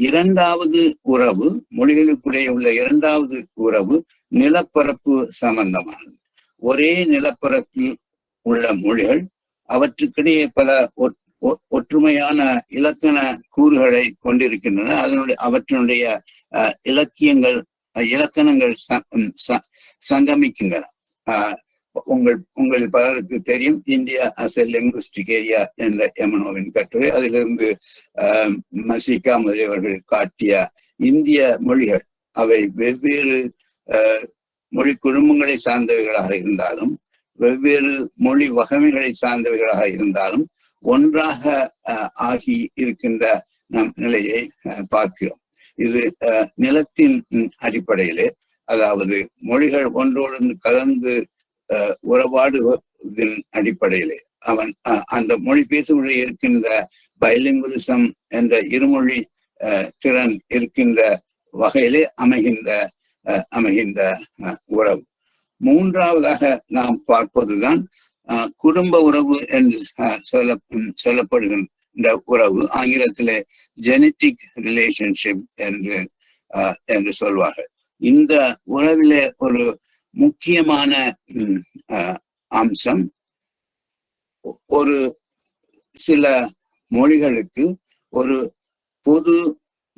இரண்டாவது உறவு, மொழிகளுக்குடைய உள்ள இரண்டாவது உறவு நிலப்பரப்பு சம்பந்தமானது. ஒரே நிலப்பரப்பில் உள்ள மொழிகள் அவற்றுக்கிடையே பல ஒற்றுமையான இலக்கண கூறுகளை கொண்டிருக்கின்றன. அவற்றினுடைய இலக்கணங்கள் சங்கமிக்கின்றன. உங்கள் பலருக்கு தெரியும் India as a linguistic area என்ற எமனோவின் கட்டுரை. அதிலிருந்து மசிகா முதலியவர்கள் காட்டிய இந்திய மொழிகள் அவை வெவ்வேறு மொழி குழுமங்களை சார்ந்தவைகளாக இருந்தாலும், வெவ்வேறு மொழி வகைமைகளை சார்ந்தவைகளாக இருந்தாலும் ஒன்றாக ஆகி இருக்கின்ற நம் நிலையை பார்க்கிறோம். இது நிலத்தின் அடிப்படையிலே, அதாவது மொழிகள் ஒன்றோடு கலந்து உறவாடுவதன் அடிப்படையிலே அந்த மொழி பேசுவதில் இருக்கின்ற பைலிங்குலிசம் என்ற இருமொழி திறன் இருக்கின்ற வகையிலே அமைகின்ற உறவு. மூன்றாவதாக நாம் பார்ப்பதுதான் குடும்ப உறவு என்று சொல்லப்படுகின்ற உறவு. ஆங்கிலத்திலே ஜெனட்டிக் ரிலேஷன்ஷிப் என்று சொல்வார்கள். இந்த உறவிலே ஒரு முக்கியமான அம்சம், ஒரு சில மொழிகளுக்கு ஒரு பொது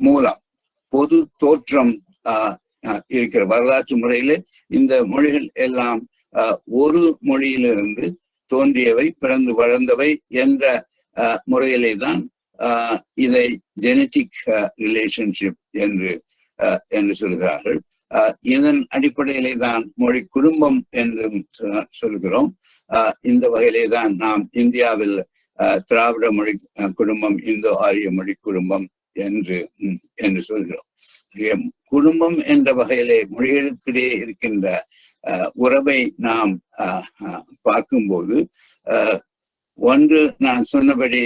மூலம், பொது தோற்றம் இருக்கிற வரலாற்று முறையிலே இந்த மொழிகள் எல்லாம் ஒரு மொழியிலிருந்து தோன்றியவை, பிறந்து வளர்ந்தவை என்ற முறையிலே தான் இதை ஜெனட்டிக் ரிலேஷன்ஷிப் என்று சொல்கிறார்கள். இதன் அடிப்படையிலே தான் மொழி குடும்பம் என்றும் சொல்கிறோம். இந்த வகையிலே தான் நாம் இந்தியாவில் திராவிட மொழி குடும்பம், இந்தோ ஆரிய மொழி குடும்பம் என்று சொல்கிறோம். குடும்பம் என்ற வகையிலே மொழிகளுக்கிடையே இருக்கின்ற உறவை நாம் பார்க்கும்போது, ஒன்று நான் சொன்னபடி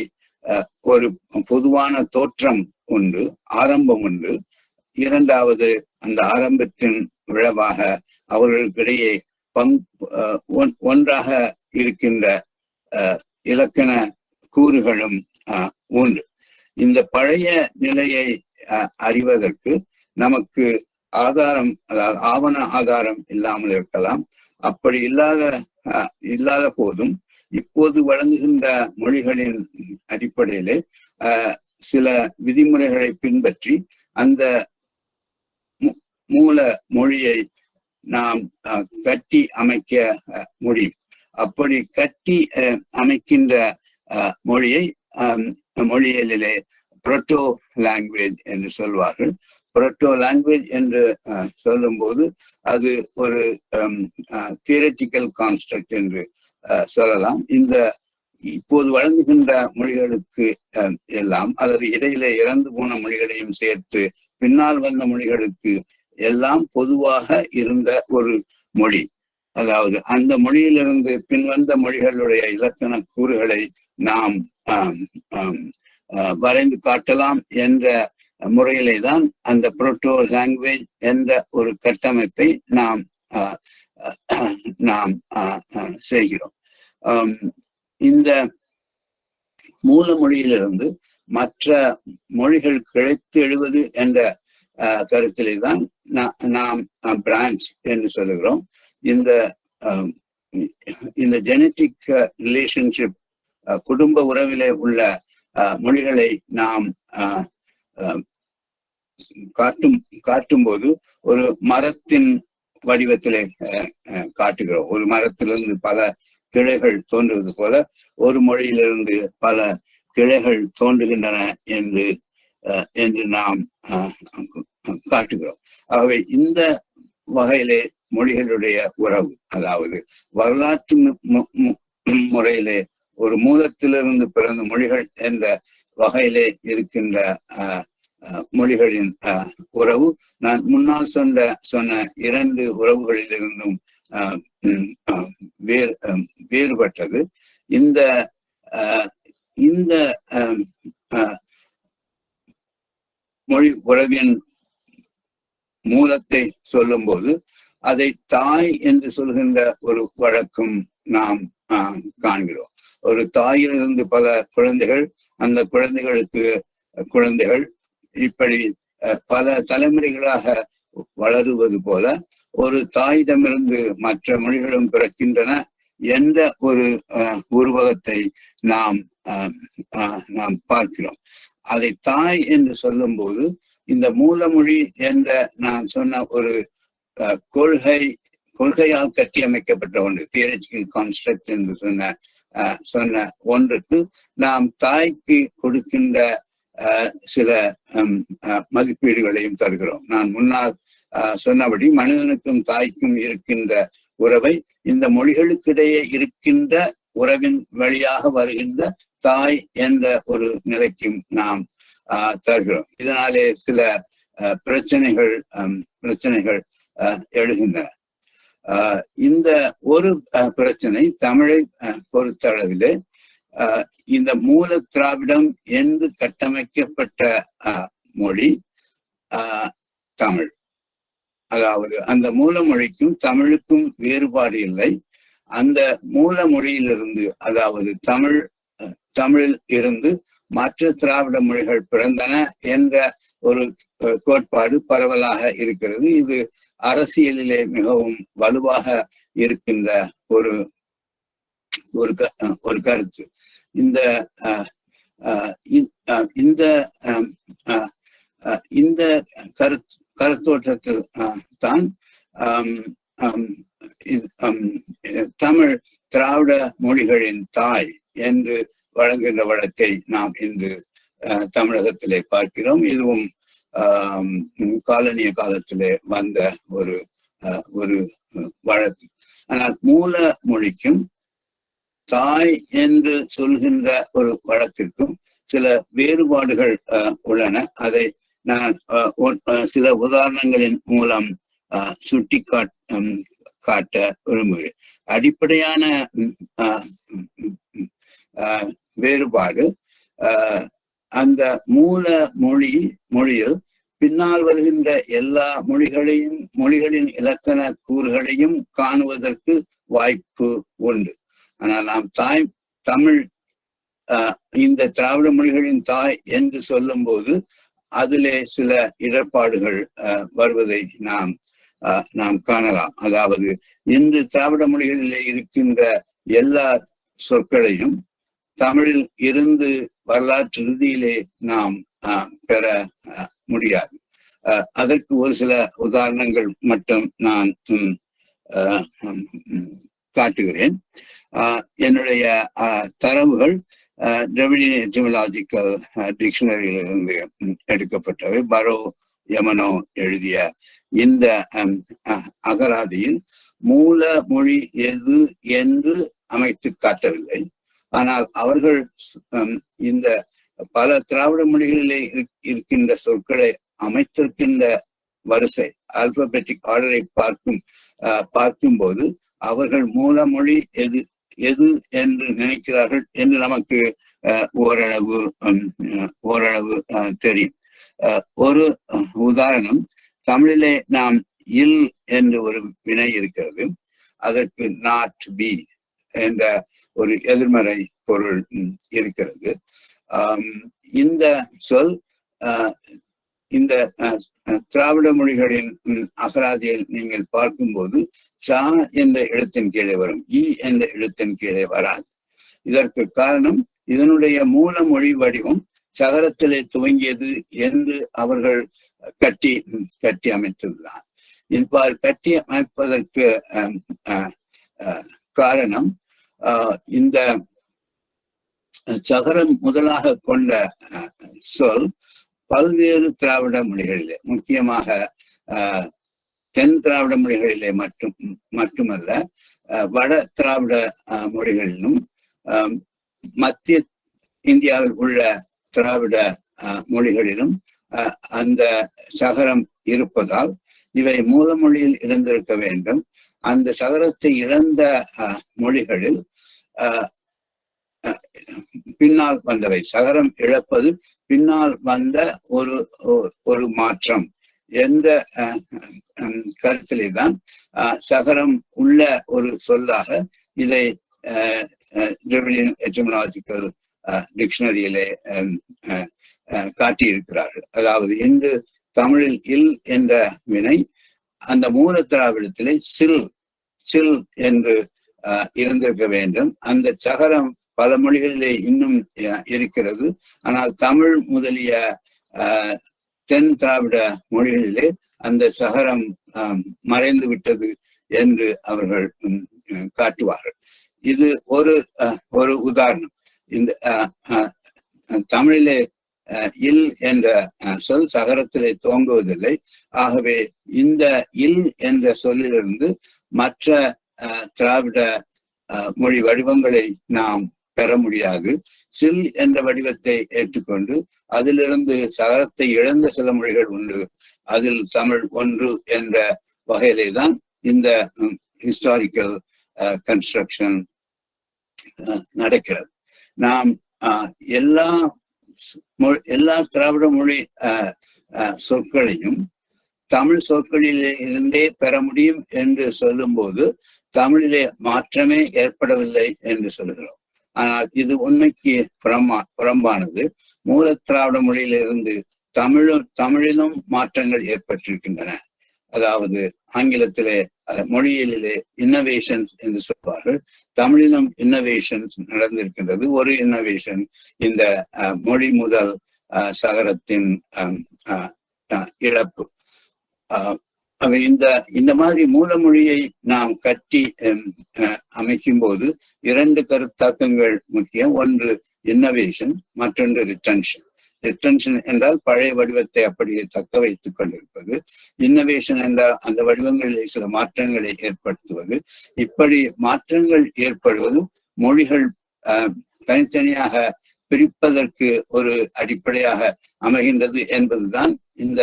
ஒரு பொதுவான தோற்றம் உண்டு, ஆரம்பம் உண்டு. இரண்டாவது, அந்த ஆரம்பத்தின் விளைவாக அவர்களுக்கிடையே ஒன்றாக இருக்கின்ற இலக்கண கூறுகளும் உண்டு. இந்த பழைய நிலையை அறிவதற்கு நமக்கு ஆதாரம், அதாவது ஆவண ஆதாரம் இல்லாமல் இருக்கலாம். அப்படி இல்லாத போதும் இப்போது வழங்குகின்ற மொழிகளின் அடிப்படையிலே சில விதிமுறைகளை பின்பற்றி அந்த மூல மொழியை நாம் கட்டி அமைக்க முடியும். அப்படி கட்டி அமைக்கின்ற மொழியிலே புரோட்டோ லாங்குவேஜ் என்று சொல்வார்கள். புரோட்டோ லாங்குவேஜ் என்று சொல்லும் போது அது ஒரு தியரட்டிக்கல் கான்ஸ்ட்ரக்ட் என்று சொல்லலாம். இந்த இப்போது வழங்குகின்ற மொழிகளுக்கு எல்லாம், அல்லது இடையிலே இறந்து போன மொழிகளையும் சேர்த்து பின்னால் வந்த மொழிகளுக்கு எல்லாம் பொதுவாக இருந்த ஒரு மொழி. அதாவது அந்த மொழியிலிருந்து பின்வந்த மொழிகளுடைய இலக்கண கூறுகளை நாம் வரைந்து காட்டலாம் என்ற முறையிலே தான் அந்த புரோட்டோ லாங்குவேஜ் என்ற ஒரு கட்டமைப்பை நாம் செய்கிறோம். இந்த மூல மொழியிலிருந்து மற்ற மொழிகள் கிளைத்து எழுவது என்ற கருத்திலே தான் நாம் பிரான்ச் என்று சொல்லுகிறோம். இந்த ஜெனட்டிக் ரிலேஷன்ஷிப், குடும்ப உறவிலே உள்ள மொழிகளை நாம் காட்டும்போது ஒரு மரத்தின் வடிவத்திலே காட்டுகிறோம். ஒரு மரத்திலிருந்து பல கிளைகள் தோன்றுவது போல ஒரு மொழியிலிருந்து பல கிளைகள் தோன்றுகின்றன என்று நாம் காட்டுகிறோம். ஆகவே இந்த வகையிலே மொழிகளுடைய உறவு, அதாவது வரலாற்று முறையிலே ஒரு மூலத்திலிருந்து பிறந்த மொழிகள் என்ற வகையிலே இருக்கின்ற மொழிகளின் உறவு நான் முன்னால் சொன்ன இரண்டு உறவுகளிலிருந்தும் வேறுபட்டது. இந்த மொழி உறவின் மூலத்தை சொல்லும் போது அதை தாய் என்று சொல்கின்ற ஒரு வழக்கம் நாம் காண்கிறோம். ஒரு தாயிலிருந்து பல குழந்தைகள், அந்த குழந்தைகளுக்கு குழந்தைகள், இப்படி பல தலைமுறைகளாக வளருவது போல ஒரு தாயிடமிருந்து மற்ற மொழிகளும் பிறக்கின்றன என்ற ஒரு உருவகத்தை நாம் பார்க்கிறோம். அதை தாய் என்று சொல்லும் போது இந்த மூலமொழி என்ற நான் சொன்ன ஒரு கொள்கையால் கட்டியமைக்கப்பட்ட ஒன்று, தியரிட்டிக்கல் கான்ஸ்ட்ரக்ட் என்று சொன்ன ஒன்றுக்கு நாம் தாய்க்கு கொடுக்கின்ற சில மதிப்பீடுகளையும் தருகிறோம். நான் முன்னால் சொன்னபடி மனிதனுக்கும் தாய்க்கும் இருக்கின்ற உறவை இந்த மொழிகளுக்கிடையே இருக்கின்ற உறவின் வழியாக வருகின்ற தாய் என்ற ஒரு நிலைக்கும் நாம் தருகிறோம். இதனாலே சில பிரச்சனைகள் எழுகின்றன. இந்த ஒரு பிரச்சனை தமிழை பொறுத்த அளவிலே இந்த மூல திராவிடம் என்று கட்டமைக்கப்பட்ட மொழி தமிழ். அதாவது அந்த மூல மொழிக்கும் தமிழுக்கும் வேறுபாடு இல்லை. அந்த மூல மொழியிலிருந்து, அதாவது தமிழில் இருந்து மற்ற திராவிட மொழிகள் பிறந்தன என்ற ஒரு கோட்பாடு பரவலாக இருக்கிறது. இது அரசியலிலே மிகவும் வலுவாக இருக்கின்ற ஒரு கருத்து. இந்த இந்த கருத்தோட்டத்தில் தான் தமிழ் திராவிட மொழிகளின் தாய் என்று வழங்குகின்ற வழக்கை நாம் இன்று தமிழகத்திலே பார்க்கிறோம். இதுவும் காலனிய காலத்திலே வந்த ஒரு வழக்கு. ஆனால் மூல மொழிக்கும் தாய் என்று சொல்கின்ற ஒரு வழக்கிற்கும் சில வேறுபாடுகள் உள்ளன. அதை நான் சில உதாரணங்களின் மூலம் சுட்டி காட்ட விரும்புகிறேன். அடிப்படையான வேறுபாடு அந்த மூல மொழியில் பின்னால் வருகின்ற எல்லா மொழிகளின் இலக்கண கூறுகளையும் காணுவதற்கு வாய்ப்பு உண்டு. ஆனால் நாம் தமிழ் இந்த திராவிட மொழிகளின் தாய் என்று சொல்லும் போது அதிலே சில இடர்பாடுகள் வருவதை நாம் காணலாம். அதாவது இன்று திராவிட மொழிகளிலே இருக்கின்ற எல்லா சொற்களையும் தமிழில் இருந்து வரலாற்று ரீதியிலே நாம் பெற முடியாது. அதற்கு ஒரு சில உதாரணங்கள் மட்டும் நான் காட்டுகிறேன். என்னுடைய தரவுகள் டிராவிடியன் எட்டிமலாஜிக்கல் டிக்ஷனரியிலிருந்து எடுக்கப்பட்டவை. பரோ யமனோ எழுதிய இந்த அகராதியில் மூல மொழி எது என்று அமைத்து காட்டவில்லை. ஆனால் அவர்கள் இந்த பல திராவிட மொழிகளிலே இருக்கின்ற சொற்களை அமைத்திருக்கின்ற வரிசை, ஆல்பபெட்டிக் ஆர்டரை பார்க்கும்போது அவர்கள் மூல மொழி எது என்று நினைக்கிறார்கள் என்று நமக்கு ஓரளவு தெரியும். ஒரு உதாரணம், தமிழிலே நாம் இல் என்று ஒரு வினை இருக்கிறது. அதற்கு நாட் பி என்ற ஒரு எதிர்மறை பொருள் இருக்கிறது. இந்த சொல் இந்த திராவிட மொழிகளின் அகராதியில் நீங்கள் பார்க்கும்போது சா என்ற எழுத்தின் கீழே வரும், இ என்ற எழுத்தின் கீழே வராது. இதற்கு காரணம் இதனுடைய மூல மொழி வடிவம் சகரத்திலே துவங்கியது என்று அவர்கள் கட்டி அமைத்ததுதான். இவ்வாறு கட்டி அமைப்பதற்கு காரணம் இந்த சகரம் முதலாக கொண்ட சொல் பல்வேறு திராவிட மொழிகளிலே, முக்கியமாக தென் திராவிட மொழிகளிலே மட்டுமல்ல, வட திராவிட மொழிகளிலும் மத்திய இந்தியாவில் உள்ள திராவிட மொழிகளிலும் அந்த சகரம் இருப்பதால் இவை மூல மொழியில் இருந்திருக்க வேண்டும். அந்த சகரத்தை இழந்த மொழிகளில் பின்னால் வந்தவை, சகரம் இழப்பது பின்னால் வந்த ஒரு மாற்றம் என்ற கருத்திலே தான் சகரம் உள்ள ஒரு சொல்லாக இதை எட்டிமாலஜிக்கல் டிக்ஷனரியிலே காட்டியிருக்கிறார்கள். அதாவது இன்று தமிழில் இல் என்ற வினை அந்த மூல திராவிடத்திலே சில் என்று இருந்திருக்க வேண்டும். அந்த சகரம் பல மொழிகளிலே இன்னும் இருக்கிறது. ஆனால் தமிழ் முதலிய தென் திராவிட மொழிகளிலே அந்த சகரம் மறைந்து விட்டது என்று அவர்கள் காட்டுவார்கள். இது ஒரு உதாரணம். இந்த தமிழிலே இல் என்ற சொல் சகரத்திலே துவங்குவதில்லை. ஆகவே இந்த இல் என்ற சொல்லிலிருந்து மற்ற திராவிட மொழி வடிவங்களை நாம் பெற முடியாது. சில் என்ற வடிவத்தை ஏற்றுக்கொண்டு அதிலிருந்து சகரத்தை இழந்த சில மொழிகள் உண்டு. அதில் தமிழ் ஒன்று என்ற வகையிலே தான் இந்த ஹிஸ்டாரிக்கல் கன்ஸ்ட்ரக்ஷன் நடக்கிறது. நாம் எல்லா திராவிட மொழி சொற்களையும் தமிழ் சொற்களிலே இருந்தே பெற முடியும் என்று சொல்லும் போது தமிழிலே மாற்றமே ஏற்படவில்லை என்று சொல்கிறோம். ஆனால் இது உண்மைக்கு புறம்பானது. மூல திராவிட மொழியிலிருந்து தமிழிலும் மாற்றங்கள் ஏற்பட்டிருக்கின்றன. அதாவது ஆங்கிலத்திலே மொழியிலே இன்னோவேஷன்ஸ் என்று சொல்வார்கள். தமிழிலும் இன்னோவேஷன்ஸ் நடந்திருக்கின்றது. ஒரு இன்னோவேஷன் இந்த மொழி முதல் சகரத்தின் இழப்பு. இந்த மாதிரி மூலமொழியை நாம் கட்டி அமைக்கும் போது இரண்டு கருத்தாக்கங்கள் முக்கியம். ஒன்று இன்னோவேஷன், மற்றொன்று ரிட்டன்ஷன். ரிட்டன்ஷன் என்றால் பழைய வடிவத்தை அப்படியே தக்க வைத்துக் கொண்டிருப்பது. இன்னோவேஷன் என்றால் அந்த வடிவங்களில் சில மாற்றங்களை ஏற்படுத்துவது. இப்படி மாற்றங்கள் ஏற்படுவது மொழிகள் தனித்தனியாக பிரிப்பதற்கு ஒரு அடிப்படையாக அமைகின்றது என்பதுதான் இந்த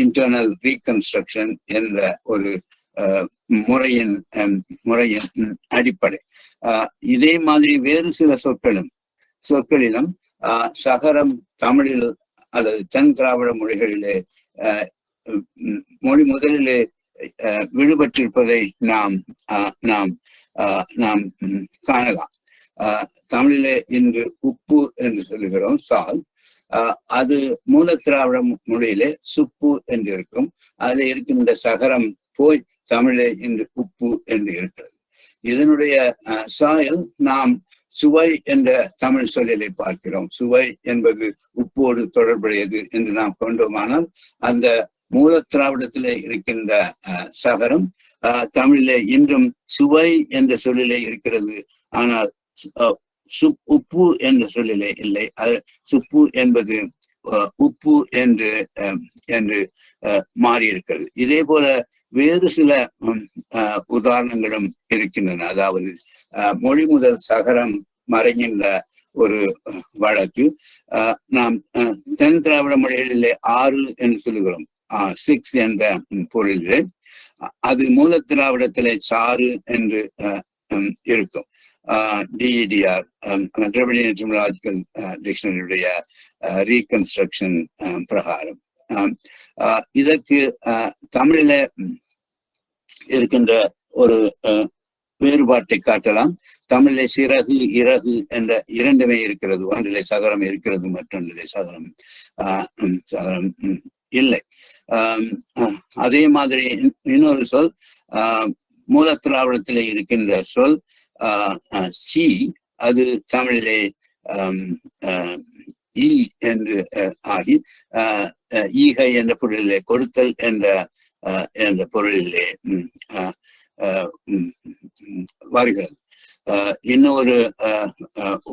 இன்டர்னல் ரீகன்ஸ்ட்ரக்ஷன் என்ற ஒரு முறையின் அடிப்படை. இதே மாதிரி வேறு சில சொற்களிலும் சகரம் தமிழில் அல்லது தென் திராவிட மொழிகளிலே மொழி முதலிலே விடுபட்டிருப்பதை நாம் காணலாம். தமிழிலே இன்று உப்பு என்று சொல்லுகிறோம், சால். அது மூல திராவிட மொழியிலே சுப்பு என்று இருக்கும். அதில் இருக்கின்ற சகரம் போய் தமிழே இன்று உப்பு என்று இருக்கிறது. இதனுடைய சாயல் நாம் சுவை என்ற தமிழ் சொல்லிலை பார்க்கிறோம். சுவை என்பது உப்போடு தொடர்புடையது என்று நாம் கொண்டோமானால் அந்த மூல திராவிடத்திலே இருக்கின்ற சகரம் தமிழிலே இன்றும் சுவை என்ற சொல்லிலே இருக்கிறது. ஆனால் உப்பு என்ற சொல்லிலே இல்லை. அது சுப்பு என்பது உப்பு என்று மாறியிருக்கிறது. இதே போல வேறு சில உதாரணங்களும் இருக்கின்றன. அதாவது மொழி முதல் சகரம் மறைகின்ற ஒரு வழக்கு. நாம் தென் திராவிட மொழிகளிலே 6 என்று சொல்லுகிறோம், 6 என்ற பொருளிலே. அது மூல திராவிடத்திலே சாறு என்று இருக்கும். DEDR எட்டிமாலஜிக்கல் டிக்ஷனரியுடைய ரீகன்ஸ்ட்ரக்ஷன் பிரகாரம் இதற்கு தமிழில இருக்கின்ற ஒரு வேறுபாட்டை காட்டலாம். தமிழிலே சிறகு இறகு என்ற இரண்டுமே இருக்கிறது. ஒன்றிலே சகரம் இருக்கிறது, மற்றொன்றிலே சகரம் இல்லை. அதே மாதிரி இன்னொரு சொல் மூல திராவிடத்திலே இருக்கின்ற சொல் சி. அது தமிழிலே ஈ என்று ஆகி ஈகை என்ற பொருளிலே கொடுத்தல் என்ற பொருளிலே வருகிறது. இன்னொரு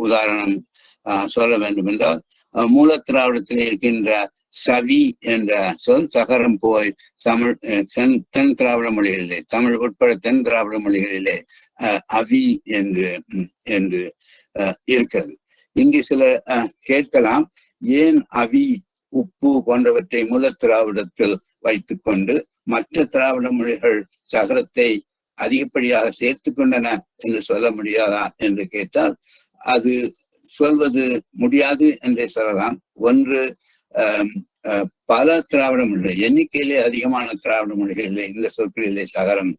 உதாரணம் சொல்ல வேண்டும் என்றால் மூல திராவிடத்திலே இருக்கின்ற சவி என்ற சொல் சகரம் போய் தமிழ் தென் திராவிட மொழிகளிலே, தமிழ் உட்பட தென் திராவிட மொழிகளிலே அவி என்று இருக்கிறது. இங்கு சில கேட்கலாம், ஏன் அவி உப்பு போன்றவற்றை மூல திராவிடத்தில் வைத்துக் கொண்டு மற்ற திராவிட மொழிகள் சகரத்தை அதிகப்படியாக சேர்த்து கொண்டன என்று சொல்ல முடியாதா என்று கேட்டால், அது சொல்வது முடியாது என்றே சொல்லலாம். ஒன்று, பல திராவிட மொழிகள், எண்ணிக்கையிலே அதிகமான திராவிட மொழிகளிலே இந்த சொற்களிலே சகரம்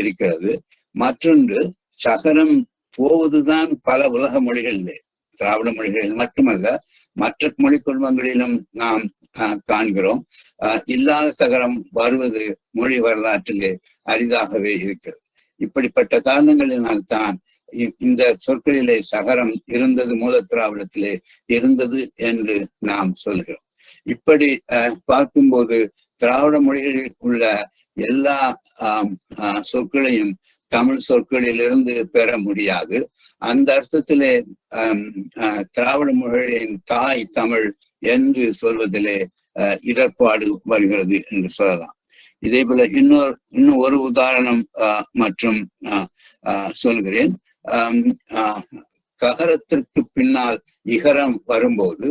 இருக்கிறது. மற்றொன்று, சகரம் போவதுதான் பல உலக மொழிகளிலே, திராவிட மொழிகளில் மட்டுமல்ல மற்ற மொழி குடும்பங்களிலும் நாம் காண்கிறோம். இல்லாத சகரம் வருவது மொழி வரலாற்றிலே அரிதாகவே இருக்கிறது. இப்படிப்பட்ட காரணங்களினால் தான் இந்த சொற்களிலே சகரம் இருந்தது, மூல திராவிடத்திலே இருந்தது என்று நாம் சொல்கிறோம். இப்படி பார்க்கும்போது திராவிட மொழிகளில் உள்ள எல்லா சொற்களையும் தமிழ் சொற்களிலிருந்து பெற முடியாது. அந்த அர்த்தத்திலே திராவிட மொழிகளின் தாய் தமிழ் என்று சொல்வதிலே இடர்பாடு வருகிறது என்று சொல்லலாம். இதே போல இன்னும் ஒரு உதாரணம் மற்றும் சொல்கிறேன். ககரத்திற்கு பின்னால் இகரம் வரும்போது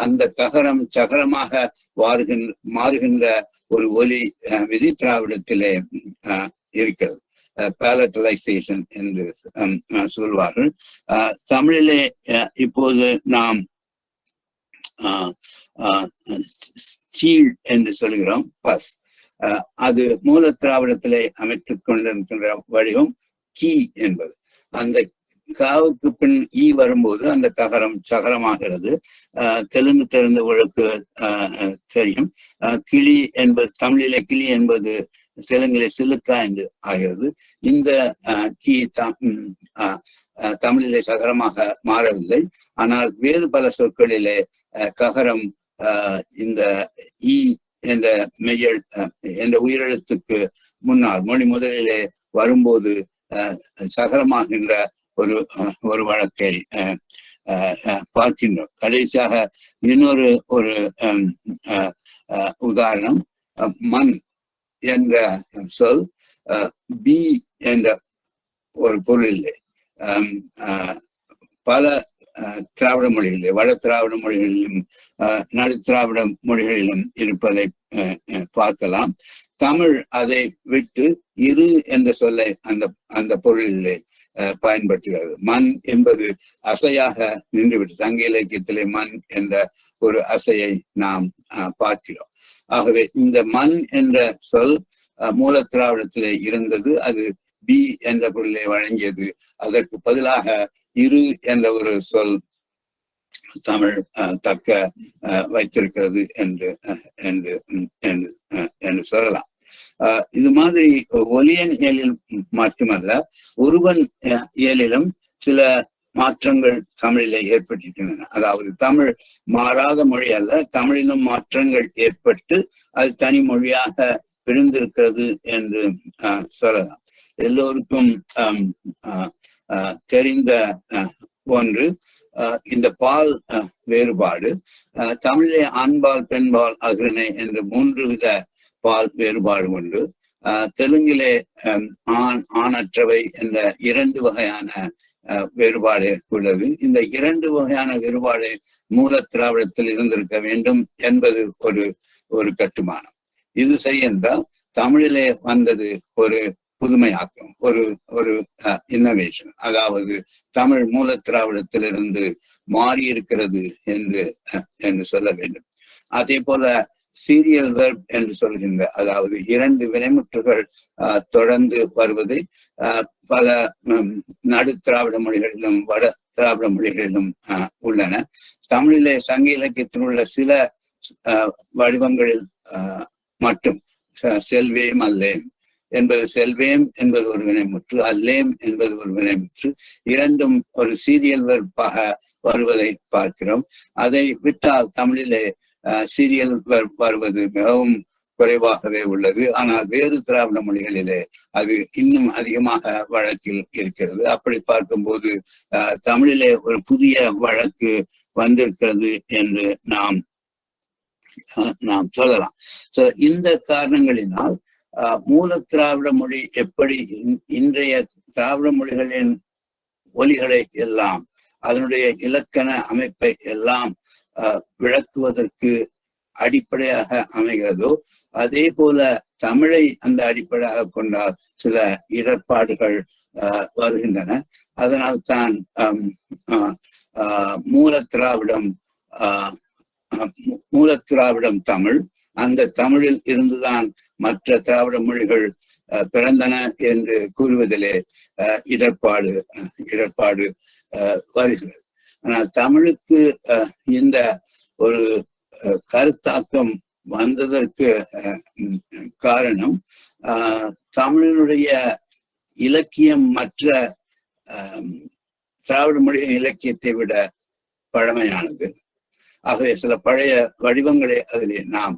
அந்த ககரம் சகரமாக மாறுகின்ற ஒரு ஒலி விதி திராவிடத்திலே இருக்கிறது. பேலட்டலைசேஷன் என்று சொல்வார்கள். தமிழிலே இப்போது நாம் சீல் என்று சொல்கிறோம், பஸ். அது மூல திராவிடத்திலே அமைத்துக் கொண்டிருக்கின்ற வடிவம் கீ என்பது. அந்த காவுக்கு பின் ஈ வரும்போது அந்த ககரம் சகரமாகிறது. தெலுங்கு தெரிந்தவர்களுக்கு தெரியும். கிளி என்பது தமிழிலே கிளி என்பது தெலுங்கிலே சிலுக்கா என்று ஆகிறது. இந்த கீ தமிழிலே சகரமாக மாறவில்லை. ஆனால் வேறு பல சொற்களிலே ககரம் இந்த ஈ என்ற மெய்யெழு என்ற உயிரெழுத்துக்கு முன்னால் மொழி முதலிலே வரும்போது சகரமாகின்ற ஒரு வழக்கை பார்க்கின்றோம். கடைசியாக இன்னொரு உதாரணம், மண் என்ற சொல் பி என்ற ஒரு பொருளிலே பல திராவிட மொழிகளிலே, வட திராவிட மொழிகளிலும் நடு திராவிட மொழிகளிலும் இருப்பதை பார்க்கலாம். தமிழ் அதை விட்டு இரு என்ற சொல்லை அந்த பொருளிலே பயன்படுத்துகிறது. மண் என்பது அசையாக நின்றுவிட்டு, சங்க இலக்கியத்திலே மண் என்ற ஒரு அசையை நாம் பார்க்கிறோம். ஆகவே இந்த மண் என்ற சொல் மூல திராவிடத்திலே இருந்தது. அது பி என்ற பொருளை வழங்கியது. அதற்கு பதிலாக இரு என்ற ஒரு சொல் தமிழ் தக்க வைத்திருக்கிறது என்று சொல்லலாம். இது மாதிரி ஒலியன் இயலில் மட்டுமல்ல, ஒருவன் இயலிலும் சில மாற்றங்கள் தமிழிலே ஏற்பட்டிருக்கின்றன. அதாவது தமிழ் மாறாத மொழி அல்ல, தமிழிலும் மாற்றங்கள் ஏற்பட்டு அது தனி மொழியாக பிரிந்திருக்கிறது என்று சொல்லலாம். எல்லோருக்கும் தெரிந்த ஒன்று இந்த பால் வேறுபாடு. தமிழிலே ஆண்பால், பெண்பால், அஃறிணை என்று 3 வித பால் வேறுபாடு உண்டு. தெலுங்கிலே ஆணற்றவை என்ற 2 வகையான வேறுபாடு உள்ளது. இந்த 2 வகையான வேறுபாடு மூல திராவிடத்தில் இருந்திருக்க வேண்டும் என்பது ஒரு கட்டுமானம். இது சரி என்றால் தமிழிலே வந்தது ஒரு புதுமையாக்கம், ஒரு இன்னோவேஷன். அதாவது தமிழ் மூல திராவிடத்திலிருந்து மாறி இருக்கிறது என்று சொல்ல வேண்டும். அதே போல சீரியல் வெர்ப் என்று சொல்கின்ற, அதாவது 2 வினைமுற்றுகள் தொடர்ந்து வருவதை பல நடு திராவிட மொழிகளிலும் வட திராவிட மொழிகளிலும் உள்ளன. தமிழிலே சங்க இலக்கியத்தில் உள்ள சில வடிவங்களில் மட்டும் செல்வேம், அல்லேம் என்பது, செல்வேம் என்பது ஒரு வினைமுற்று, அல்லேம் என்பது ஒரு வினைமுற்று, 2ம் ஒரு சீரியல் வெர்பாக வருவதை பார்க்கிறோம். அதை விட்டால் தமிழிலே சீரியல் வெர்ப் வருவது மிகவும் குறைவாகவே உள்ளது. ஆனால் வேறு திராவிட மொழிகளிலே அது இன்னும் அதிகமாக வழக்கில் இருக்கிறது. அப்படி பார்க்கும்போது தமிழிலே ஒரு புதிய வழக்கு வந்திருக்கிறது என்று நாம் சொல்லலாம். இந்த காரணங்களினால் மூல திராவிட மொழி எப்படி இன்றைய திராவிட மொழிகளின் ஒலிகளை எல்லாம், அதனுடைய இலக்கண அமைப்பை எல்லாம் விளக்குவதற்கு அடிப்படையாக அமைகிறதோ, அதே போல தமிழை அந்த அடிப்படையாக கொண்டால் சில இடர்பாடுகள் வருகின்றன. அதனால் தான் மூல திராவிடம் மூல திராவிடம் தமிழ். அந்த தமிழில் இருந்துதான் மற்ற திராவிட மொழிகள் பிறந்தன என்று கூறுவதிலே இடர்பாடு வருகிறது. ஆனால் தமிழுக்கு இந்த ஒரு கருத்தாக்கம் வந்ததற்கு காரணம் தமிழினுடைய இலக்கியம் மற்ற திராவிட மொழியின் இலக்கியத்தை விட பழமையானது. ஆகவே சில பழைய வடிவங்களை அதிலே நாம்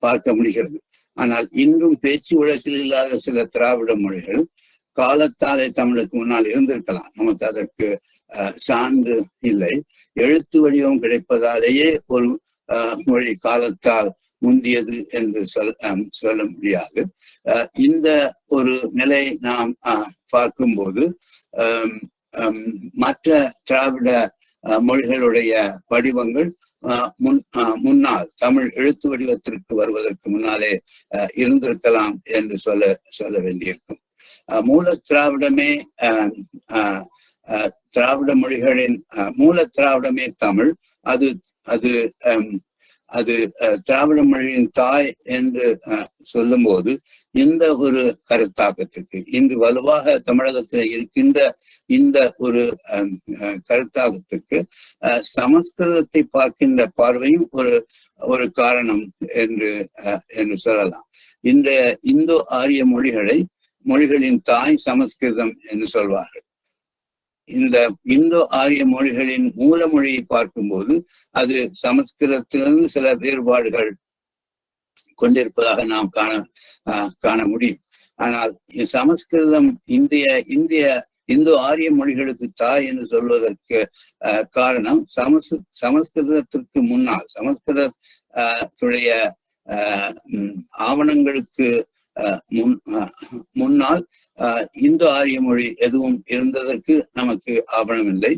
பார்க்க முடிகிறது. ஆனால் இன்றும் பேச்சு வழக்கில் இல்லாத சில திராவிட மொழிகள் காலத்தாலே தமிழுக்கு முன்னால் இருந்திருக்கலாம். நமக்கு அதற்கு சான்று இல்லை. எழுத்து வடிவம் கிடைப்பதாலேயே ஒரு மொழி காலத்தால் முந்தியது என்று சொல்ல முடியாது. இந்த ஒரு நிலை நாம் பார்க்கும்போது மற்ற திராவிட மொழிகளுடைய வடிவங்கள் முன்னால் தமிழ் எழுத்து வடிவத்திற்கு வருவதற்கு முன்னாலே இருந்திருக்கலாம் என்று சொல்ல வேண்டியிருக்கும். மூல திராவிடமே திராவிட மொழிகளின் மூல திராவிடமே தமிழ். அது திராவிட மொழியின் தாய் என்று சொல்லும் போது இந்த ஒரு கருத்தாக்கத்திற்கு இன்று வலுவாக தமிழகத்தில் இருக்கின்ற இந்த ஒரு கருத்தாக்கத்துக்கு சமஸ்கிருதத்தை பார்க்கின்ற பார்வையும் ஒரு காரணம் என்று சொல்லலாம். இந்த இந்தோ ஆரிய மொழிகளின் தாய் சமஸ்கிருதம் என்று சொல்வார்கள். இந்த இந்தோ ஆரிய மொழிகளின் மூல மொழியை பார்க்கும்போது அது சமஸ்கிருதத்திலிருந்து சில வேறுபாடுகள் கொண்டிருப்பதாக நாம் காண முடியும். ஆனால் சமஸ்கிருதம் இந்தோ ஆரிய மொழிகளுக்கு தாய் என்று சொல்வதற்கு காரணம் சமஸ்கிருதத்திற்கு முன்னால் சமஸ்கிருதத்துடைய ஆவணங்களுக்கு முன்னால் இந்தோ ஆரிய மொழி எதுவும் இருந்ததற்கு நமக்கு ஆவணம் இல்லை.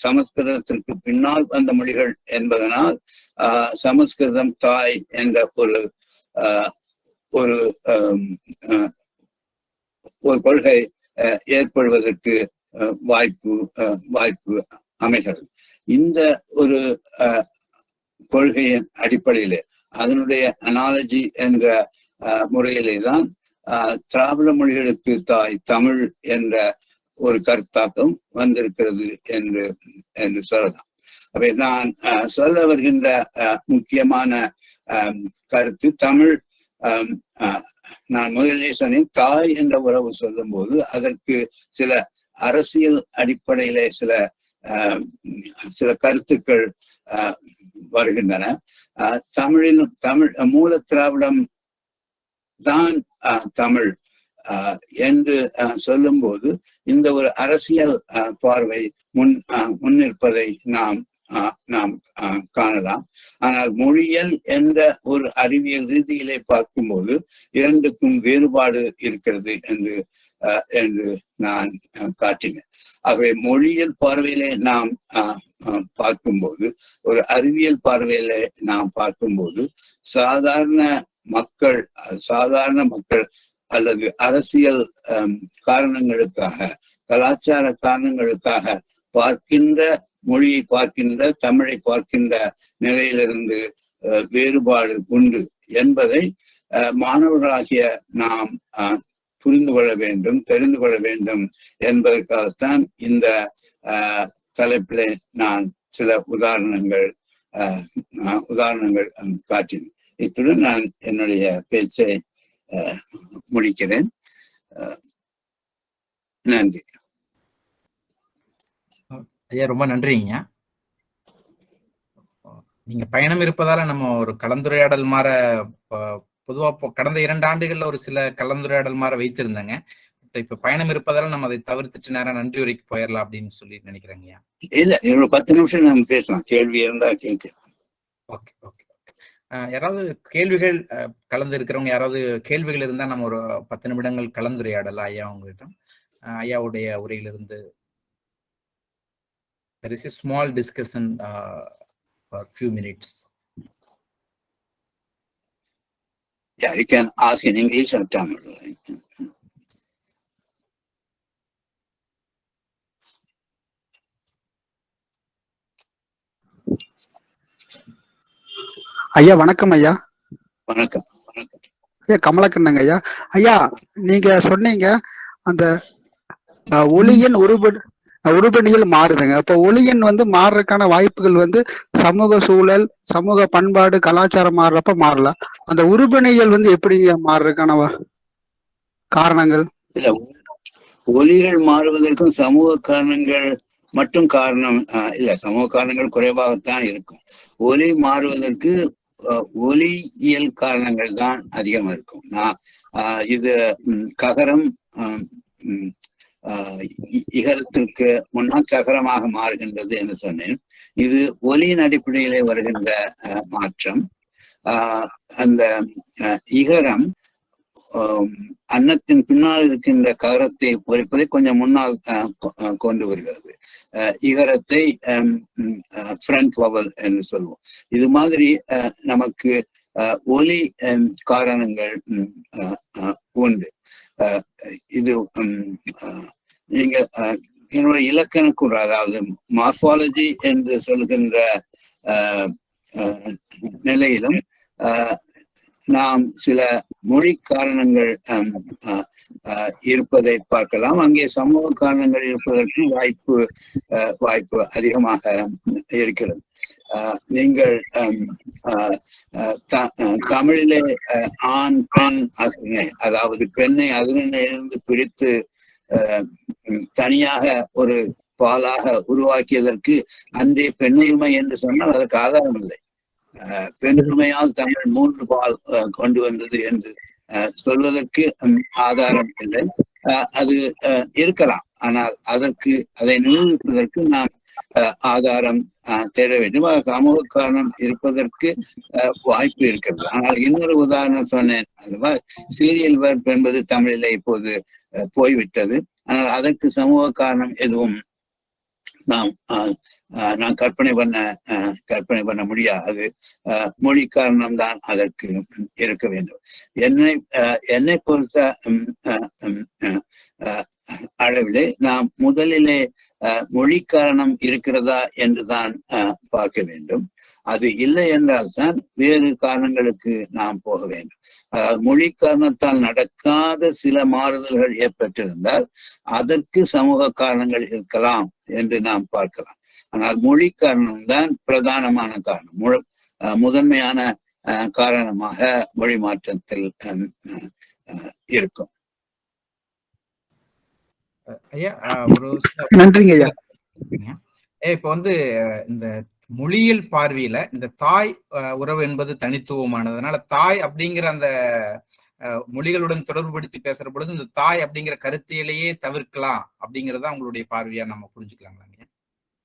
சமஸ்கிருதத்திற்கு பின்னால் வந்த மொழிகள் என்பதனால் சமஸ்கிருதம் தாய் என்ற ஒரு கொள்கை ஏற்படுவதற்கு வாய்ப்பு அமைகிறது. இந்த ஒரு கொள்கையின் அடிப்படையிலே அதனுடைய அனாலஜி என்ற முறையிலே தான் திராவிட மொழிகளுக்கு தாய் தமிழ் என்ற ஒரு கருத்தாக்கம் வந்திருக்கிறது என்று சொல்லலாம். அப்ப நான் சொல்ல வருகின்ற முக்கியமான கருத்து தமிழ். நான் முதலிலே சொன்னேன், தாய் என்ற உறவு சொல்லும் போது அதற்கு சில அரசியல் அடிப்படையிலே சில கருத்துக்கள் வருகின்றன. தமிழ் மூல திராவிடம் தான் தமிழ் என்று சொல்லும் போது இந்த ஒரு அரசியல் பார்வை முன்னிற்பதை நாம் காணலாம். ஆனால் மொழியியல் என்ற ஒரு அறிவியல் ரீதியிலே பார்க்கும்போது இரண்டுக்கும் வேறுபாடு இருக்கிறது என்று நான் காட்டினேன். ஆகவே மொழியியல் பார்வையிலே நாம் பார்க்கும்போது, ஒரு அறிவியல் பார்வையிலே நாம் பார்க்கும்போது சாதாரண மக்கள் அல்லது அரசியல் காரணங்களுக்காக, கலாச்சார காரணங்களுக்காக மொழியை பார்க்கின்ற, தமிழை பார்க்கின்ற நிலையிலிருந்து வேறுபாடு உண்டு என்பதை மாணவர்களாகிய நாம் புரிந்து கொள்ள வேண்டும், தெரிந்து கொள்ள வேண்டும் என்பதற்காகத்தான் இந்த தலைப்பிலே நான் சில உதாரணங்கள் காட்டினேன். இத்துடன் நான் என்னுடைய பேச்சை முடிக்கிறேன். நன்றி. ஐயா, ரொம்ப நன்றிங்க. நீங்க பயணம் இருப்பதால நம்ம ஒரு கலந்துரையாடல் மாற பொதுவா கடந்த 2 ஆண்டுகள்ல ஒரு சில கலந்துரையாடல் மாற வைத்திருந்தேங்க. இப்ப பயணம் இருப்பதால நம்ம அதை தவிர்த்துட்டு நேரம் நன்றி உரைக்கு போயிடலாம் அப்படின்னு சொல்லி நினைக்கிறேங்கய்யா. இல்ல, ஒரு 10 நிமிஷம் நம்ம பேசலாம். கேள்வி இருந்தா கேட்க. ஓகே. யாராவது கேள்விகள் கலந்து இருக்கிறவங்க யாராவது கேள்விகள் இருந்தா நம்ம ஒரு 10 நிமிடங்கள் கலந்துரையாடலாம் ஐயா உங்ககிட்ட. ஐயாவுடைய உரையிலிருந்து there is a small discussion for few minutes. Yeah, you can ask in English or Tamil. ஐயா வணக்கம் ஐயா. வணக்கம். ஐயா கமலக்கண்ணங்க ஐயா. ஐயா நீங்க சொன்னீங்க அந்த ஒளியின் உருபணிகள் மாறுதுங்க. அப்போ ஒளியின் மாறுறதுக்கான வாய்ப்புகள் சமூக சூழல், சமூக பண்பாடு, கலாச்சாரம் மாறுறப்ப மாறலாம். அந்த உருபணிகள் எப்படிங்க மாறுறதுக்கான காரணங்கள்? இல்ல, ஒலிகள் மாறுவதற்கும் சமூக காரணங்கள் மட்டும் காரணம் இல்ல. சமூக காரணங்கள் குறைவாகத்தான் இருக்கும். ஒலி மாறுவதற்கு ஒலியியல் காரணங்கள் தான் அதிகமா இருக்கும். இது ககரம் இகரத்திற்கு முன்னால் சகரமாக மாறுகின்றது என்று சொன்னேன். இது ஒலியின் அடிப்படையிலே வருகின்ற மாற்றம். அந்த இகரம் அன்னத்தின் பின்னால் இருக்கின்ற ககரத்தை பொறிப்பதை கொஞ்சம் முன்னால் கொண்டு வருகிறது. இகரத்தை ஃப்ரண்ட் வவல் என்று சொல்வோம். இது மாதிரி நமக்கு ஒலி காரணங்கள் உண்டு. இது நீங்க என்னுடைய இலக்கண கூறு, அதாவது மார்பாலஜி என்று சொல்கின்ற நிலையிலும் நாம் சில மொழி காரணங்கள் இருப்பதை பார்க்கலாம். அங்கே சமூக காரணங்கள் இருப்பதற்கு வாய்ப்பு அதிகமாக இருக்கிறது. நீங்கள் தமிழிலே ஆண் பெண் அகனை, அதாவது பெண்ணை அகனிலிருந்து பிரித்து தனியாக ஒரு பாலாக உருவாக்கியதற்கு அன்றே பெண்ணுரிமை என்று சொன்னால் அதற்கு ஆதாரம் இல்லை. பெண்ணுரிமையால் தமிழ் 3 பால் கொண்டு வந்தது என்று சொல்வதற்கு ஆதாரம் இல்லை. அது இருக்கலாம், ஆனால் அதை நிரூபிப்பதற்கு நாம் ஆதாரம் தேட வேண்டும். சமூக காரணம் இருப்பதற்கு வாய்ப்பு இருக்கிறது. ஆனால் இன்னொரு உதாரணம் சொன்னேன் அல்லவா, சீரியல் வெர்ப் என்பது தமிழிலே இப்போது போய்விட்டது. ஆனால் அதற்கு சமூக காரணம் எதுவும் நான் கற்பனை பண்ண முடியாது. மொழி காரணம் தான் அதற்கு இருக்க வேண்டும். என்னை பொறுத்த அளவிலே நாம் முதலிலே மொழி காரணம் இருக்கிறதா என்றுதான் பார்க்க வேண்டும். அது இல்லை என்றால் தான் வேறு காரணங்களுக்கு நாம் போக வேண்டும். மொழி காரணத்தால் நடக்காத சில மாறுதல்கள் ஏற்பட்டிருந்தால் அதற்கு சமூக காரணங்கள் இருக்கலாம் என்று நாம் பார்க்கலாம். ஆனால் மொழி காரணம் தான் பிரதானமான காரணம், முதன்மையான காரணமாக மொழி மாற்றத்தில் இருக்கும். ஐயா ஒரு நன்றிங்க ஐயா. இப்ப இந்த மொழியியல் பார்வையில இந்த தாய் உறவு என்பது தனித்துவமானது. அதனால தாய் அப்படிங்கிற அந்த மொழிகளுடன் தொடர்புபடுத்தி பேசுற பொழுது இந்த தாய் அப்படிங்கிற கருத்தியலையே தவிர்க்கலாம் அப்படிங்கறத உங்களுடைய பார்வையா நம்ம புரிஞ்சுக்கலாங்களா?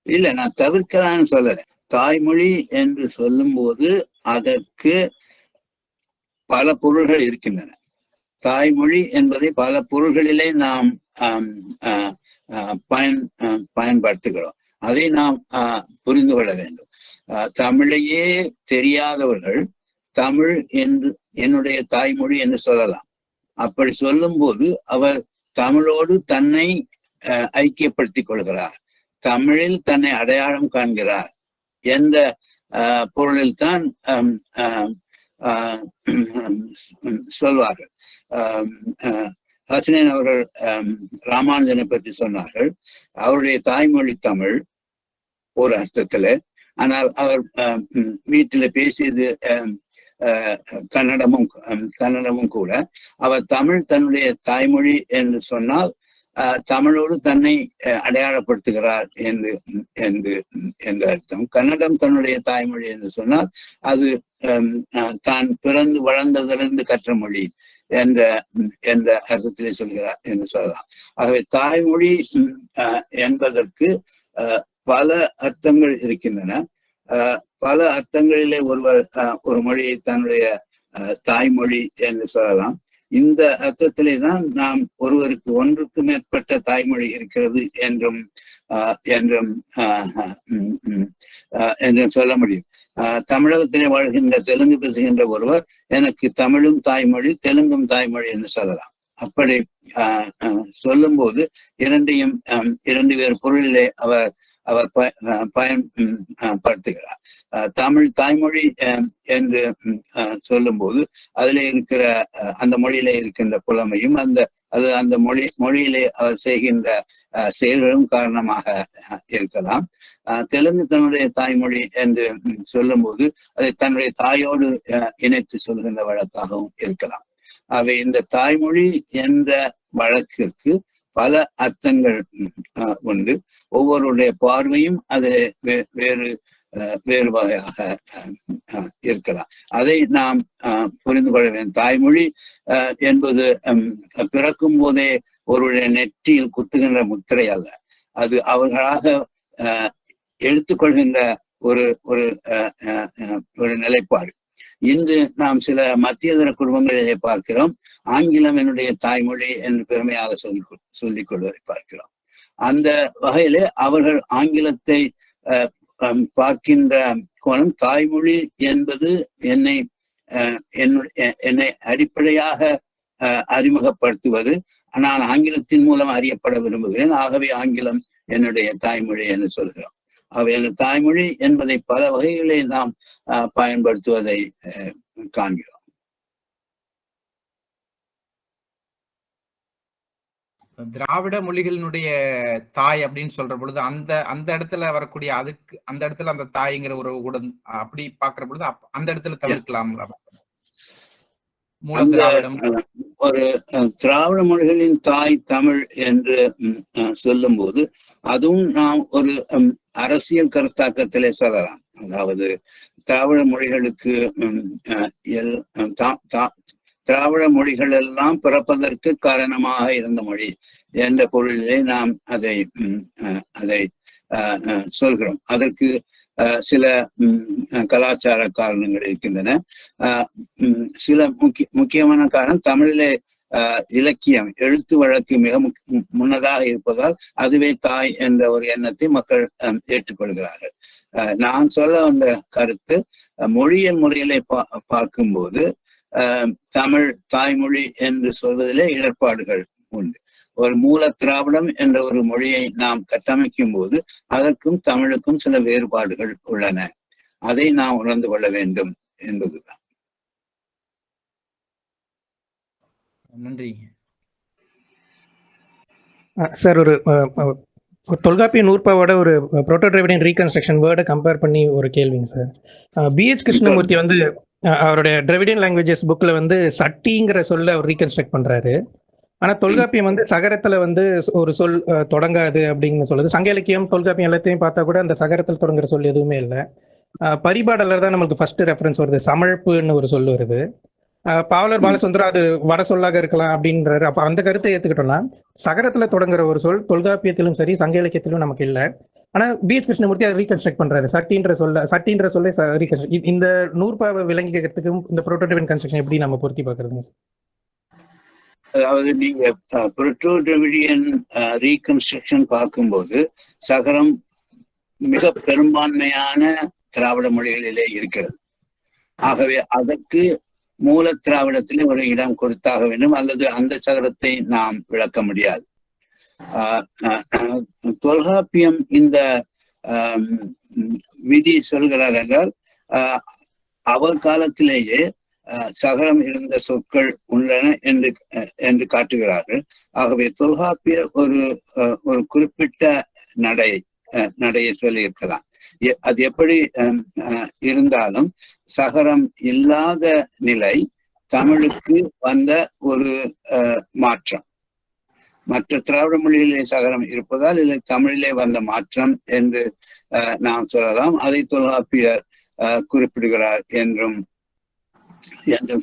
இல்ல, நான் தவிர்க்கலாம்னு சொல்லல. தாய்மொழி என்று சொல்லும் போது அதற்கு பல பொருள்கள் இருக்கின்றன. தாய்மொழி என்பதை பல பொருள்களிலே நாம் பயன்படுத்துகிறோம். அதை நாம் புரிந்து கொள்ள வேண்டும். தமிழையே தெரியாதவர்கள் தமிழ் என்று என்னுடைய தாய்மொழி என்று சொல்லலாம். அப்படி சொல்லும் போது அவர் தமிழோடு தன்னை ஐக்கியப்படுத்திக் கொள்கிறார், தமிழில் தன்னை அடையாளம் காண்கிறார் என்ற பொருளில் தான் சொல்வார்கள். ஹசனேன் அவர்கள் ராமானுஜனை பற்றி சொன்னார்கள். அவருடைய தாய்மொழி தமிழ் ஒரு அர்த்தத்துல, ஆனால் அவர் வீட்டில பேசியது கன்னடமும் கூட. அவர் தமிழ் தன்னுடைய தாய்மொழி என்று சொன்னால் தமிழோடு தன்னை அடையாளப்படுத்துகிறார் என்று அர்த்தம். கன்னடம் தன்னுடைய தாய்மொழி என்று சொன்னால் அது தான் பிறந்து வளர்ந்ததிலிருந்து கற்ற மொழி என்ற அர்த்தத்திலே சொல்கிறார் என்று சொல்லலாம். ஆகவே தாய்மொழி என்பதற்கு பல அர்த்தங்கள் இருக்கின்றன. பல அர்த்தங்களிலே ஒருவர் ஒரு மொழியை தன்னுடைய தாய்மொழி என்று சொல்லலாம். இந்த அர்த்தத்திலே தான் நாம் ஒருவருக்கு ஒன்றுக்கு மேற்பட்ட தாய்மொழி இருக்கிறது என்றும் சொல்ல முடியும். தமிழகத்திலே வாழ்கின்ற தெலுங்கு பேசுகின்ற ஒருவர் எனக்கு தமிழும் தாய்மொழி தெலுங்கும் தாய்மொழி என்று சொல்லலாம். அப்படி சொல்லும்போது இரண்டு வேறு பொருளிலே அவர் பயன்படுத்துகிறார். தமிழ் தாய்மொழி என்று சொல்லும்போது அதிலே இருக்கிற அந்த மொழியிலே இருக்கின்ற புலமையும் அந்த மொழியிலே அவர் செய்கின்ற செயல்களும் காரணமாக இருக்கலாம். தெலுங்கு தன்னுடைய தாய்மொழி என்று சொல்லும்போது அதை தன்னுடைய தாயோடு இணைத்து சொல்கின்ற வழக்காகவும் இருக்கலாம். அவை இந்த தாய்மொழி என்ற வழக்கிற்கு பல அர்த்தங்கள் உண்டு. ஒவ்வொருடைய பார்வையும் அது வேறு வகையாக இருக்கலாம். அதை நாம் புரிந்து கொள்ள வேண்டும். தாய்மொழி என்பது பிறக்கும் போதே ஒருவருடைய நெற்றியில் குத்துகின்ற முத்திரை அல்ல. அது அவர்களாக எடுத்துக்கொள்கின்ற ஒரு நிலைப்பாடு. இன்று நாம் சில மத்தியதர குடும்பங்களிலே பார்க்கிறோம், ஆங்கிலம் என்னுடைய தாய்மொழி என்று பெருமையாக சொல்லிக் கொள்வதை பார்க்கிறோம். அந்த வகையிலே அவர்கள் ஆங்கிலத்தை பார்க்கின்ற கோணம், தாய்மொழி என்பது என்னை அடிப்படையாக அறிமுகப்படுத்துவது, நான் ஆங்கிலத்தின் மூலம் அறியப்பட விரும்புகிறேன், ஆகவே ஆங்கிலம் என்னுடைய தாய்மொழி என்று சொல்கிறோம். அவை தாய்மொழி என்பதை பல வகைகளை நாம் பயன்படுத்துவதை காண்கிறோம். திராவிட மொழிகளினுடைய தாய் அப்படின்னு சொல்ற பொழுது அந்த இடத்துல வரக்கூடிய அந்த இடத்துல அந்த தாய்ங்கிற உறவு கூட அப்படி பாக்குற பொழுது அந்த இடத்துல தவிர்க்கலாம். ஒரு திராவிட மொழிகளின் தாய் தமிழ் என்று சொல்லும் போது அதுவும் நாம் ஒரு அரசியல் கருத்தாக்கத்திலே சொல்லலாம். அதாவது திராவிட மொழிகளுக்கு திராவிட மொழிகள் எல்லாம் பிறப்பதற்கு காரணமாக இருந்த மொழி என்ற பொருளிலே நாம் அதை சொல்கிறோம். அதற்கு சில கலாச்சார காரணங்கள் இருக்கின்றன. சில முக்கியமான காரணம், தமிழிலே இலக்கியம் எழுத்து வழக்கு மிக முன்னதாக இருப்பதால் அதுவே தாய் என்ற ஒரு எண்ணத்தை மக்கள் ஏற்றுக்கொள்கிறார்கள். நான் சொல்ல வந்த கருத்து, மொழியியல் முறையிலே பார்க்கும்போது தமிழ் தாய்மொழி என்று சொல்வதிலே இடர்பாடுகள் உண்டு. ஒரு மூல திராவிடம் என்ற ஒரு மொழியை நாம் கட்டமைக்கும் போது அதற்கும் தமிழுக்கும் சில வேறுபாடுகள் உள்ளன. அதை நாம் உணர்ந்து கொள்ள வேண்டும் என்பதுதான். நன்றி சார். ஒரு தொல்காப்பிய நூற்பாவோட ஒரு புரோட்டோ டிராவிடியன் ரீகன்ஸ்ட்ரக்ஷன் வேர்டை கம்பேர் பண்ணி ஒரு கேள்விங்க சார். பிஹெச் கிருஷ்ணமூர்த்தி வந்து அவருடைய டிராவிடியன் லாங்குவேஜஸ் புக்கில் வந்து சட்டிங்கிற சொல்ல அவர் ரீகன்ஸ்ட்ரக்ட் பண்ணுறாரு. ஆனால் தொல்காப்பியம் வந்து சகரத்தில் வந்து ஒரு சொல் தொடங்காது அப்படின்னு சொல்லுது. சங்க இலக்கியம் தொல்காப்பியம் எல்லாத்தையும் பார்த்தா கூட அந்த சகரத்தில் தொடங்குற சொல் எதுவுமே இல்லை. பரிபாடலர் தான் நம்மளுக்கு ஃபர்ஸ்ட் ரெஃபரன்ஸ் வருது, சமழ்ப்புன்னு ஒரு சொல் வருது. பாவலர் பாலசுந்தரம் அது வட சொல்லாக இருக்கலாம் அப்படின்றாரு. அப்போ அந்த கருத்தை ஏற்றுக்கிட்டோம்னா சகரத்தில் தொடங்குற ஒரு சொல் தொல்காப்பியத்திலும் சரி சங்க இலக்கியத்திலும் நமக்கு இல்லை. ஆனால் பிஹெச் கிருஷ்ணமூர்த்தி அதை ரீகன்ஸ்ட்ரக்ட் பண்றாரு. சட்டின்ற சொல்ல ரீகன்ஸ்ட்ரக்ட். இந்த நூற்பாவை விளங்கிக்கிறதுக்கும் இந்த புரோட்டோடிராவிடியன் கன்ஸ்ட்ரக்ஷன் எப்படி நம்ம பொருத்தி பார்க்கறதுங்க? அதாவது நீங்க புரோட்டோ-டிராவிடியன் ரீகன்ஸ்ட்ரக்ஷன் பார்க்கும்போது சகரம் மிக பெரும்பான்மையான திராவிட மொழிகளிலே இருக்கிறது. ஆகவே அதற்கு மூல திராவிடத்திலே ஒரு இடம் கொடுத்தாக வேண்டும், அல்லது அந்த சகரத்தை நாம் விளக்க முடியாது. தொல்காப்பியம் இந்த விதி சொல்கிறார் என்றால் அவர் காலத்திலேயே சகரம் இருந்த சொற்கள் உள்ளன என்று காட்டுகிறார்கள். ஆகவே தொல்காப்பியர் ஒரு குறிப்பிட்ட நடையை சொல்லி இருக்கலாம். அது எப்படி இருந்தாலும் சகரம் இல்லாத நிலை தமிழுக்கு வந்த ஒரு மாற்றம். மற்ற திராவிட மொழிகளிலே சகரம் இருப்பதால் இல்லை தமிழிலே வந்த மாற்றம் என்று நாம் சொல்லலாம். அதை தொல்காப்பியர் குறிப்பிடுகிறார் என்றும்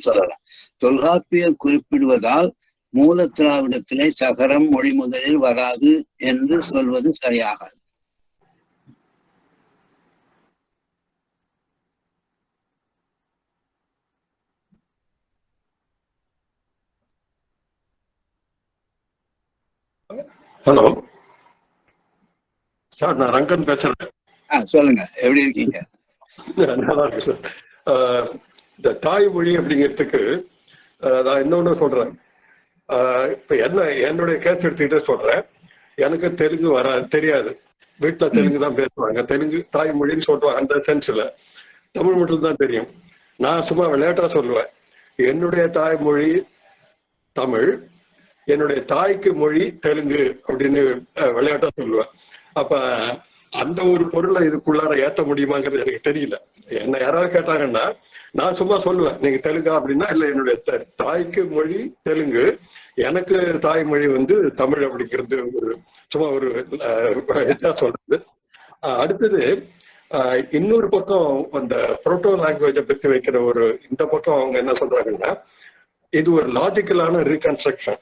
சொல்லலாம். தொல்காப்பியர் குறிப்பிடுவதால் மூல திராவிடத்திலே சகரம் மொழி முதலில் வராது என்று சொல்வது சரியாகாது. ஹலோ சார், நான் ரங்கன் பேசுறேன். சொல்லுங்க, எப்படி இருக்கீங்க? நல்லா இருக்கு சார். இந்த தாய்மொழி அப்படிங்கிறதுக்கு நான் இன்னொன்னு சொல்றேன். இப்ப என்னுடைய கேஸ் எடுத்துக்கிட்டே சொல்றேன். எனக்கு தெலுங்கு தெரியாது. வீட்டுல தெலுங்கு தான் பேசுவாங்க. தெலுங்கு தாய்மொழின்னு சொல்லுவாங்க. அந்த சென்ஸ்ல தமிழ் மட்டும் தான் தெரியும். நான் சும்மா விளையாட்டா சொல்லுவேன், என்னுடைய தாய்மொழி தமிழ், என்னுடைய தாய்க்கு மொழி தெலுங்கு அப்படின்னு விளையாட்டா சொல்லுவேன். அப்ப அந்த ஒரு பொருளை இதுக்குள்ளார ஏத்த முடியுமாங்கிறது எனக்கு தெரியல. என்ன யாராவது கேட்டாங்கன்னா நான் சும்மா சொல்லுவேன், நீங்க தெலுங்கா அப்படின்னா, இல்ல என்னுடைய தாய்க்கு மொழி தெலுங்கு, எனக்கு தாய்மொழி தமிழ் அப்படிங்கிறது சும்மா ஒரு இதா சொல்றது. அடுத்தது இன்னொரு பக்கம் அந்த புரோட்டோ லாங்குவேஜை பத்தி வைக்கிற இந்த பக்கம் அவங்க என்ன சொல்றாங்கன்னா, இது ஒரு லாஜிக்கலான ரீகன்ஸ்ட்ரக்ஷன்.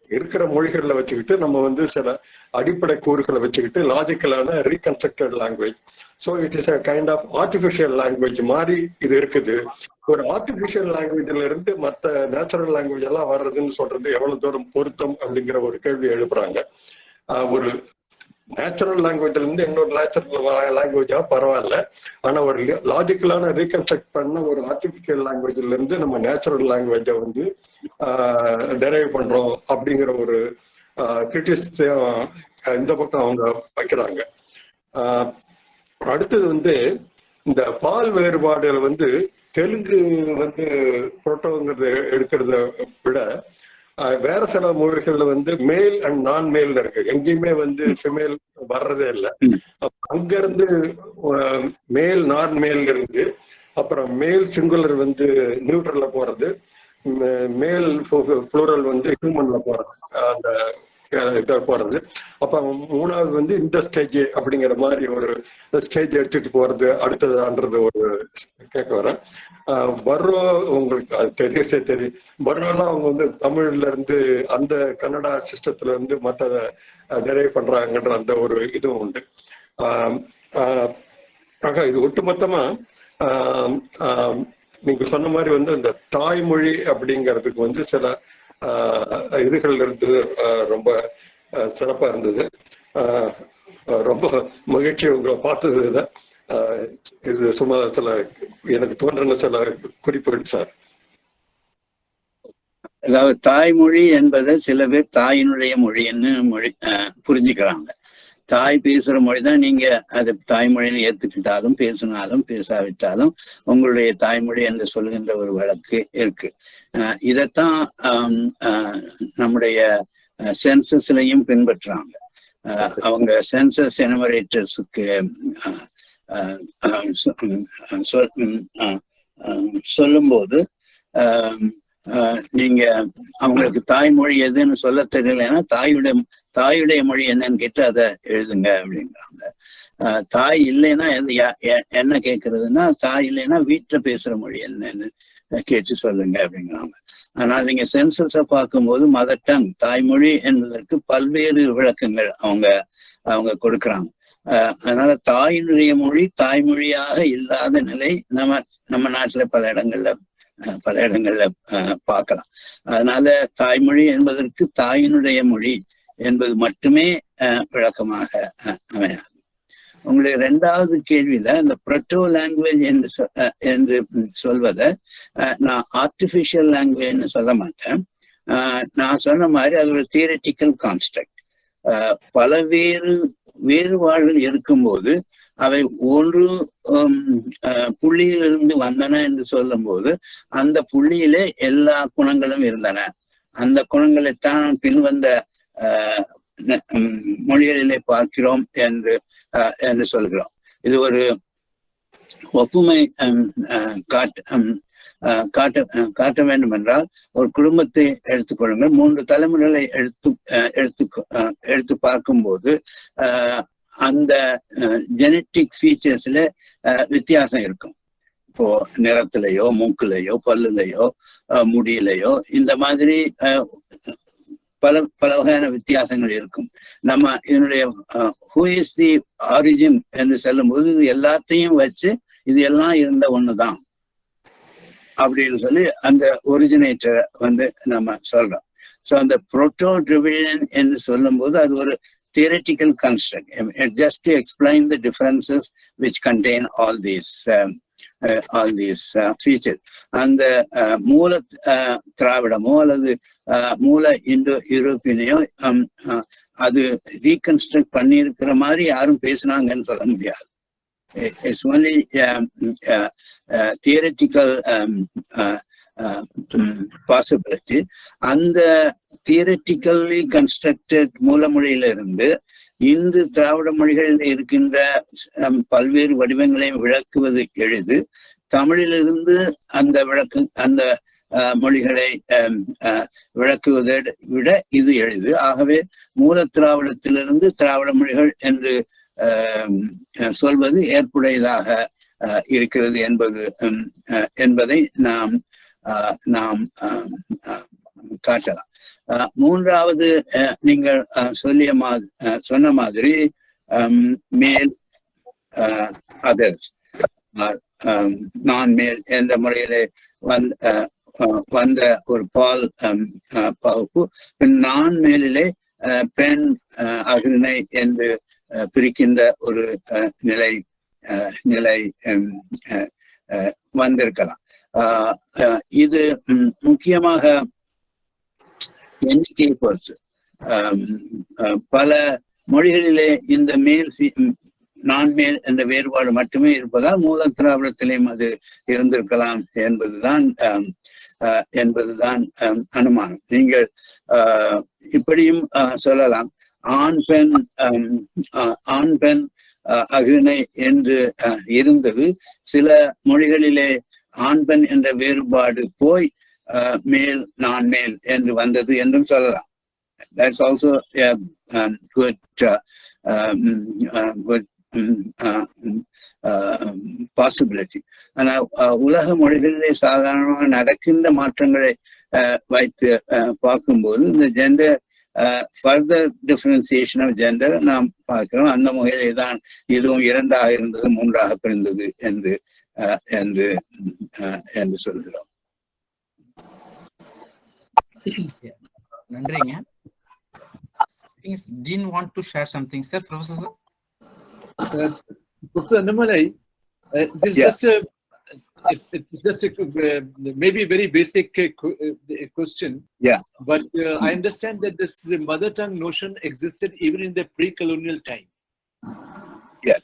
இருக்கிற மொழிகளை வச்சுக்கிட்டு நம்ம சில அடிப்படை கூறுகளை வச்சுக்கிட்டு லாஜிக்கலான reconstructed language. So it is a kind of artificial language மாதிரி இது இருக்குது. ஒரு ஆர்டிஃபிஷியல் லாங்குவேஜ்ல இருந்து மற்ற நேச்சுரல் லாங்குவேஜ் எல்லாம் வர்றதுன்னு சொல்றது எவ்வளவு தூரம் பொருத்தம் அப்படிங்கிற ஒரு கேள்வி எழுப்புறாங்க. ஒரு நேச்சுரல் லாங்குவேஜ்ல இருந்து இன்னொரு நேச்சுரல் லாங்குவேஜா பரவாயில்ல, ஆனா ஒரு லாஜிக்கலான ரீகன்ஸ்ட்ரக்ட் பண்ண ஒரு ஆர்டிபிஷியல் லாங்குவேஜ்ல இருந்து நம்ம நேச்சுரல் லாங்குவேஜை டெரைவ் பண்றோம் அப்படிங்கிற ஒரு கிரிட்டிசிசம் இந்த பக்கம் அவங்க வைக்கிறாங்க. அடுத்தது இந்த பால் வேறுபாடுகள் தெலுங்கு புரோட்டோங்கிறது எடுக்கிறத விட வேற சில மொழிகள்ல மேல் அண்ட் நான் மேல் இருக்கு. எங்கேயுமே ஃபிமேல் வர்றதே இல்லை. அங்க இருந்து மேல் நான் மேல் இருந்து அப்புறம் மேல் சிங்குலர் நியூட்ரல்ல போறது, மேல் புளூரல் ஹியூமன்ல போறது, அந்த இதை போறது. அப்ப மூணாவது இந்த ஸ்டேஜ் அப்படிங்கிற மாதிரி ஒரு ஸ்டேஜ் எடுத்துட்டு போறது அடுத்ததான்றது ஒரு கேட்க வரேன். பர்ரோ உங்களுக்கு அது தெரியும். பர்ரோலாம் அவங்க தமிழ்ல இருந்து அந்த கன்னடா சிஸ்டத்துல மற்றதை டெரைவ் பண்றாங்கன்ற அந்த ஒரு இதுவும் உண்டு. ஆக இது ஒட்டுமொத்தமா நீங்க சொன்ன மாதிரி இந்த தாய்மொழி அப்படிங்கிறதுக்கு சில இதுகள் இருந்தது. ரொம்ப சிறப்பா இருந்தது. ரொம்ப மகிழ்ச்சி உங்களை பார்த்தது. இது சும்மா சில எனக்கு தோன்றின சில குறிப்புகள் சார். அதாவது தாய்மொழி என்பதை சில பேர் தாயினுடைய மொழின்னு புரிஞ்சுக்கிறாங்க. தாய் பேசுற மொழிதான் நீங்க அது தாய்மொழின்னு ஏத்துக்கிட்டாலும் பேசினாலும் பேசாவிட்டாலும் உங்களுடைய தாய்மொழி என்று சொல்லுகின்ற ஒரு வழக்கு இருக்கு. இதைத்தான் நம்முடைய சென்சஸ்லையும் பின்பற்றுறாங்க. அவங்க சென்சஸ் எனுமரேட்டர்ஸுக்கு சொல்லும்போது நீங்க அவங்களுக்கு தாய்மொழி எதுன்னு சொல்ல தெரியலன்னா தாயுடைய மொழி என்னன்னு கேட்டு அதை எழுதுங்க அப்படின்றாங்க. தாய் இல்லைன்னா என்ன கேட்கறதுன்னா, தாய் இல்லைன்னா வீட்டுல பேசுற மொழி என்னன்னு கேட்டு சொல்லுங்க அப்படிங்கிறாங்க. ஆனால் நீங்க சென்சஸை பார்க்கும்போது மதர் டங் தாய்மொழி என்பதற்கு பல்வேறு விளக்கங்கள் அவங்க கொடுக்குறாங்க. அதனால தாயினுடைய மொழி தாய்மொழியாக இல்லாத நிலை நம்ம நாட்டுல பல இடங்கள்ல பார்க்கலாம். அதனால தாய்மொழி என்பதற்கு தாயினுடைய மொழி என்பது மட்டுமே விளக்கமாக அமையாது. உங்களுடைய இரண்டாவது கேள்வியில இந்த புரோட்டோ லாங்குவேஜ் என்று சொல்வதை நான் ஆர்டிபிஷியல் லாங்குவேஜ்னு சொல்ல மாட்டேன். நான் சொன்ன மாதிரி அது ஒரு தியரிட்டிக்கல் கான்ஸ்ட்ரக்ட். பல வேறுபாடுகள் இருக்கும்போது அவை ஒரு புள்ளியிலிருந்து வந்தன என்று சொல்லும் போது அந்த புள்ளியிலே எல்லா குணங்களும் இருந்தன. அந்த குணங்களைத்தான் பின்வந்த மொழிகளிலே பார்க்கிறோம் என்று சொல்கிறோம். இது ஒரு ஒப்புமை காட்ட வேண்டும் என்றால் ஒரு குடும்பத்தை எடுத்துக்கொள்ளுங்கள். 3 தலைமுறைகளை எடுத்து பார்க்கும்போது அந்த ஜெனட்டிக் ஃபீச்சர்ஸ்ல வித்தியாசம் இருக்கும். இப்போ நிறத்திலேயோ மூக்குலையோ பல்லுலையோ முடியிலையோ இந்த மாதிரி பல வகையான வித்தியாசங்கள் இருக்கும். நம்ம இதனுடைய ஹூ இஸ் தி ஆரிஜின் என்று சொல்லும் போது இது எல்லாத்தையும் வச்சு இது எல்லாம் இருந்த ஒண்ணுதான் அப்படின்னு சொல்லி அந்த ஒரிஜினேட்டரை நம்ம சொல்றோம். ஸோ அந்த புரோட்டோ டிரிவிடன் என்று சொல்லும் போது அது ஒரு theoretical construct just to explain the differences which contain all these all these features. அந்த மூல திராவிடமோ அல்லது மூல இந்தோ யூரோப்பியனையோ அது ரீகன்ஸ்ட்ரக்ட் பண்ணியிருக்கிற மாதிரி யாரும் பேசினாங்கன்னு சொல்ல முடியாது. It's only theoretical possibility. அந்த தியரட்டிக்கலி கன்ஸ்ட்ரக்டட் மூலமொழியிலிருந்து இன்று திராவிட மொழிகளில் இருக்கின்ற பல்வேறு வடிவங்களையும் விளக்குவது எளிது. தமிழிலிருந்து அந்த மொழிகளை விளக்குவதை விட இது எளிது. ஆகவே மூல திராவிடத்திலிருந்து திராவிட மொழிகள் என்று சொல்வது ஏற்புடையதாக இருக்கிறது என்பதை நாம் காட்டலாம். மூன்றாவது, நீங்கள் சொன்ன மாதிரி மேல் அதர்ஸ் நான் மேல் என்ற முறையிலே வந்த ஒரு பால் பகுப்பு, நான் மேலிலே பெண் அகிரிணை என்று பிரிக்கின்ற ஒரு நிலை வந்திருக்கலாம். இது முக்கியமாக எண்ணிக்கையை பொறுத்து. பல மொழிகளிலே இந்த நான் மேல் என்ற வேறுபாடு மட்டுமே இருப்பதால் மூல திராவிடத்திலேயும் அது இருந்திருக்கலாம் என்பதுதான் அனுமானம். நீங்கள் இப்படியும் சொல்லலாம், ஆண் பெண் அகிரிணை என்று இருந்தது. சில மொழிகளிலே ஆண் பெண் என்ற வேறுபாடு போய் மேல் நான் மேல் என்று வந்தது என்றும் சொல்லலாம். That's also a good possibility. ஆனா உலக மொழிகளிலே சாதாரணமாக நடக்கின்ற மாற்றங்களை வைத்து பார்க்கும்போது இந்த gender further differentiation of gender நாம் பார்க்கிறோம். அந்த முறையிலே தான் இதுவும் 2ஆக இருந்தது, 3ஆக பிரிந்தது என்று சொல்கிறோம். நன்றிங்க. Dean want to share something, sir? Professor? Professor Annamalai, this is just a maybe very basic question. Yeah. But I understand that this mother tongue notion existed even in the pre-colonial time. Yes.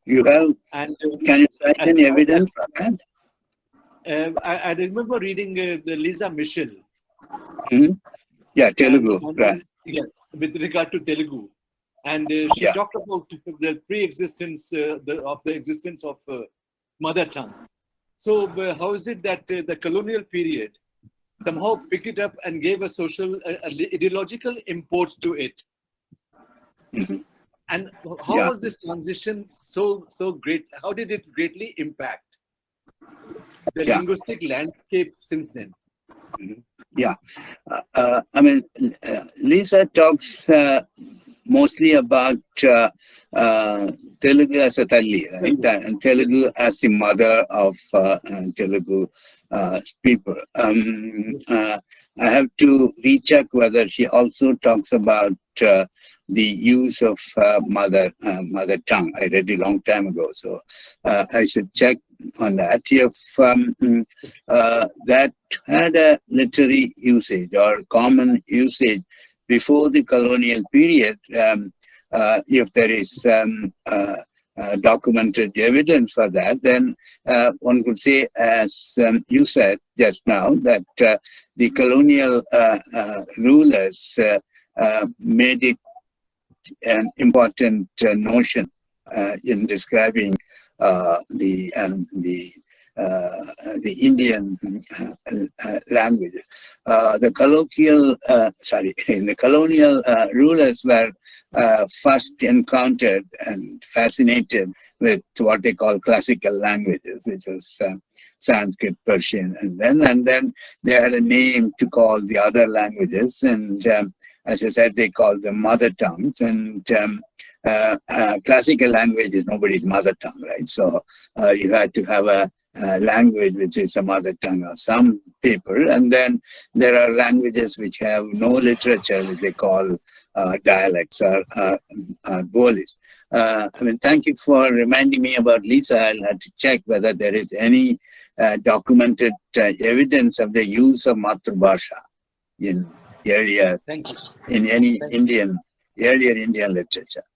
You have. And can you cite any evidence for that? I remember reading the Lisa Michel. Yeah, Telugu. Right. Yeah, with regard to Telugu. And she talked about the pre-existence of the existence of mother tongue. So how is it that the colonial period somehow picked it up and gave a social, ideological import to it? And how was this transition so great? How did it greatly impact the linguistic landscape since then? Yeah, I mean, Lisa talks mostly about Telugu as a Talli, right? And Telugu as the mother of Telugu people. I have to recheck whether she also talks about the use of mother tongue. I read it a long time ago, so I should check on that. If that had a literary usage or common usage before the colonial period, if there is documented evidence for that, then one could say, as you said just now, that the colonial rulers made it an important notion in describing the Indian language. The colonial rulers were first encountered and fascinated with what they call classical languages, which was Sanskrit, Persian, and then they had a name to call the other languages, and as I said, they called them mother tongues. And classical language is nobody's mother tongue, right? So you had to have a language which is a mother tongue of some people, and then there are languages which have no literature, which they call dialects or Bolis. I mean, thank you for reminding me about Lisa. I'll have to check whether there is any documented evidence of the use of Matrubhasha in earlier, in any earlier Indian literature.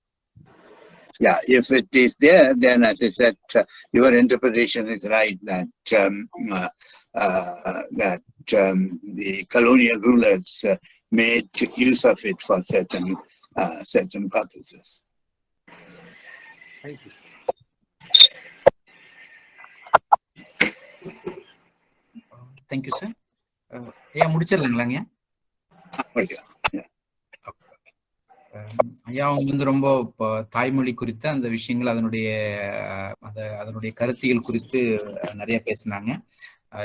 Yeah, if it is there, then as I said, your interpretation is right that the colonial rulers made use of it for certain purposes. Thank you. Thank you, sir. முடிச்சிடலாங்களாங்க? ஐயா அவங்க வந்து ரொம்ப தாய்மொழி குறித்த அந்த விஷயங்கள் அதனுடைய கருத்தியல் குறித்து நிறைய பேசினாங்க.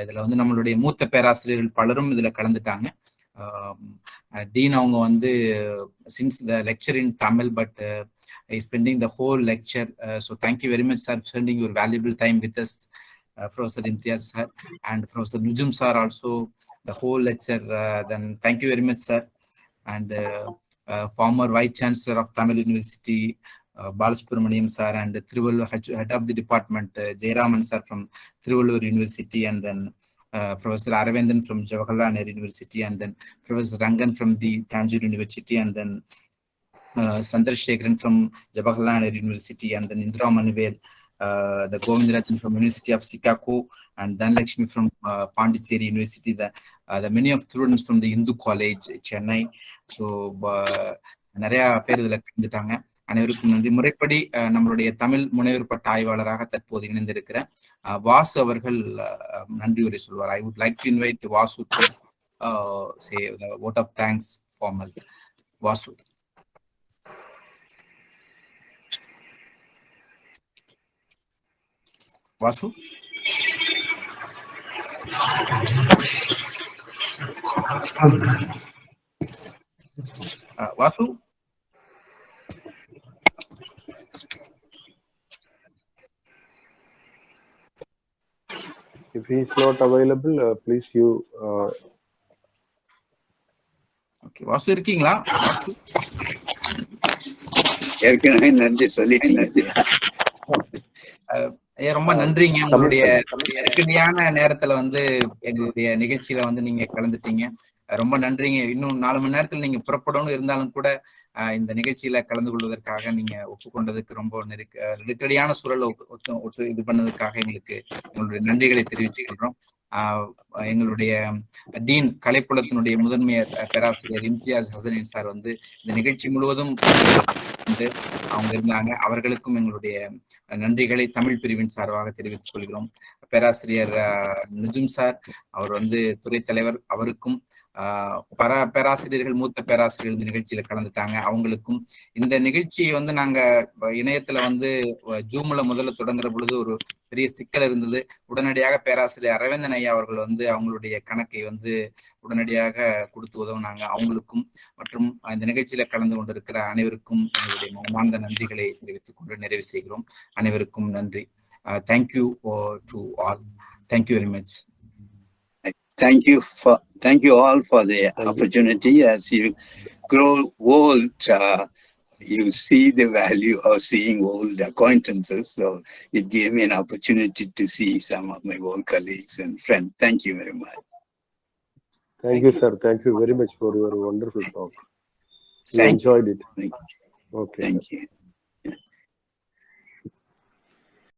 இதுல வந்து நம்மளுடைய மூத்த பேராசிரியர்கள் பலரும் இதுல கலந்துட்டாங்க. டீன் அவங்க வந்து since the lecture in Tamil, but is spending the whole lecture. So thank you very much, sir, for spending your valuable time with us, Professor Imtiaz sir, and Professor Nujum sir also the whole lecture. Then thank you very much, sir. And former Vice Chancellor of Tamil University, Subramaniam sir, and head of the department, Jayaraman sir from Trivallur University, and then Professor Aravindan from Jawaharlal Nehru University, and then Professor Rangan from the Tanjore University, and then Chandrasekharan from Jawaharlal Nehru University, and then Indra Manuvel, the Govindarajan from University of Chicago, and Dhanlakshmi from Pondicherry University, the many of students from the Hindu College, Chennai. So நிறைய பேர் இதுல கலந்துட்டாங்க. அனைவருக்கும் நன்றி. முறைப்படி நம்மளுடைய தமிழ் முனைவர் பட்ட ஆய்வாளராக தற்போது இணைந்திருக்கிற வாசு அவர்கள் நன்றி உரை சொல்வார். I would like to invite Vasu to say the vote of thanks formal. Vasu. Vasu? Vasu? If he is not available, please you. Okay, Vasu இருக்கீங்களா? Vasu? ஏற்கனவே நன்றி சொல்லிட்டீங்க. ரொம்ப நன்றிங்க. உங்களுடைய நெருக்கடியான நேரத்துல வந்து எங்களுடைய நிகழ்ச்சியில வந்து நீங்க கலந்துட்டீங்க. ரொம்ப நன்றிங்க. இன்னும் 4 மணி நேரத்துல நீங்க புறப்படணும் இருந்தாலும் கூட இந்த நிகழ்ச்சியில கலந்து கொள்வதற்காக நீங்க ஒப்புக்கொண்டதுக்கு ரொம்ப நெருக்கடியான சூழலை இது பண்ணதுக்காக எங்களுடைய நன்றிகளை தெரிவிச்சுக்கிறோம். எங்களுடைய டீன் கலைப்புலத்தினுடைய முதன்மை பேராசிரியர் இம்தியாஸ் ஹசனின் சார் வந்து இந்த நிகழ்ச்சி முழுவதும் அவங்க இருந்தாங்க. அவர்களுக்கும் எங்களுடைய நன்றிகளை தமிழ் பிரிவின் சார்பாக தெரிவித்துக் கொள்கிறோம். பேராசிரியர் நுஜும் சார் அவர் வந்து துறை தலைவர், அவருக்கும் பேராசிரியர்கள், மூத்த பேராசிரியர்கள் இந்த நிகழ்ச்சியில கலந்துட்டாங்க. அவங்களுக்கும் இந்த நிகழ்ச்சியை வந்து நாங்க இணையத்துல வந்து ஜூம்ல முதல்ல தொடங்குற பொழுது ஒரு பெரிய சிக்கல் இருந்தது. உடனடியாக பேராசிரியர் அரவிந்தன் ஐயா அவர்கள் வந்து அவங்களுடைய கணக்கை வந்து உடனடியாக கொடுத்து உதவுனாங்க. அவங்களுக்கும் மற்றும் இந்த நிகழ்ச்சியில கலந்து கொண்டிருக்கிற அனைவருக்கும் எங்களுடைய மனமார்ந்த நன்றிகளை தெரிவித்துக் கொண்டு நிறைவு செய்கிறோம். அனைவருக்கும் நன்றி. Thank you to all. Thank you very much. Thank you all for the opportunity. As you grow old, you see the value of seeing old acquaintances. So it gave me an opportunity to see some of my old colleagues and friends. Thank you very much. Thank you, sir. Thank you very much for your wonderful talk. We enjoyed it. Okay. Thank you.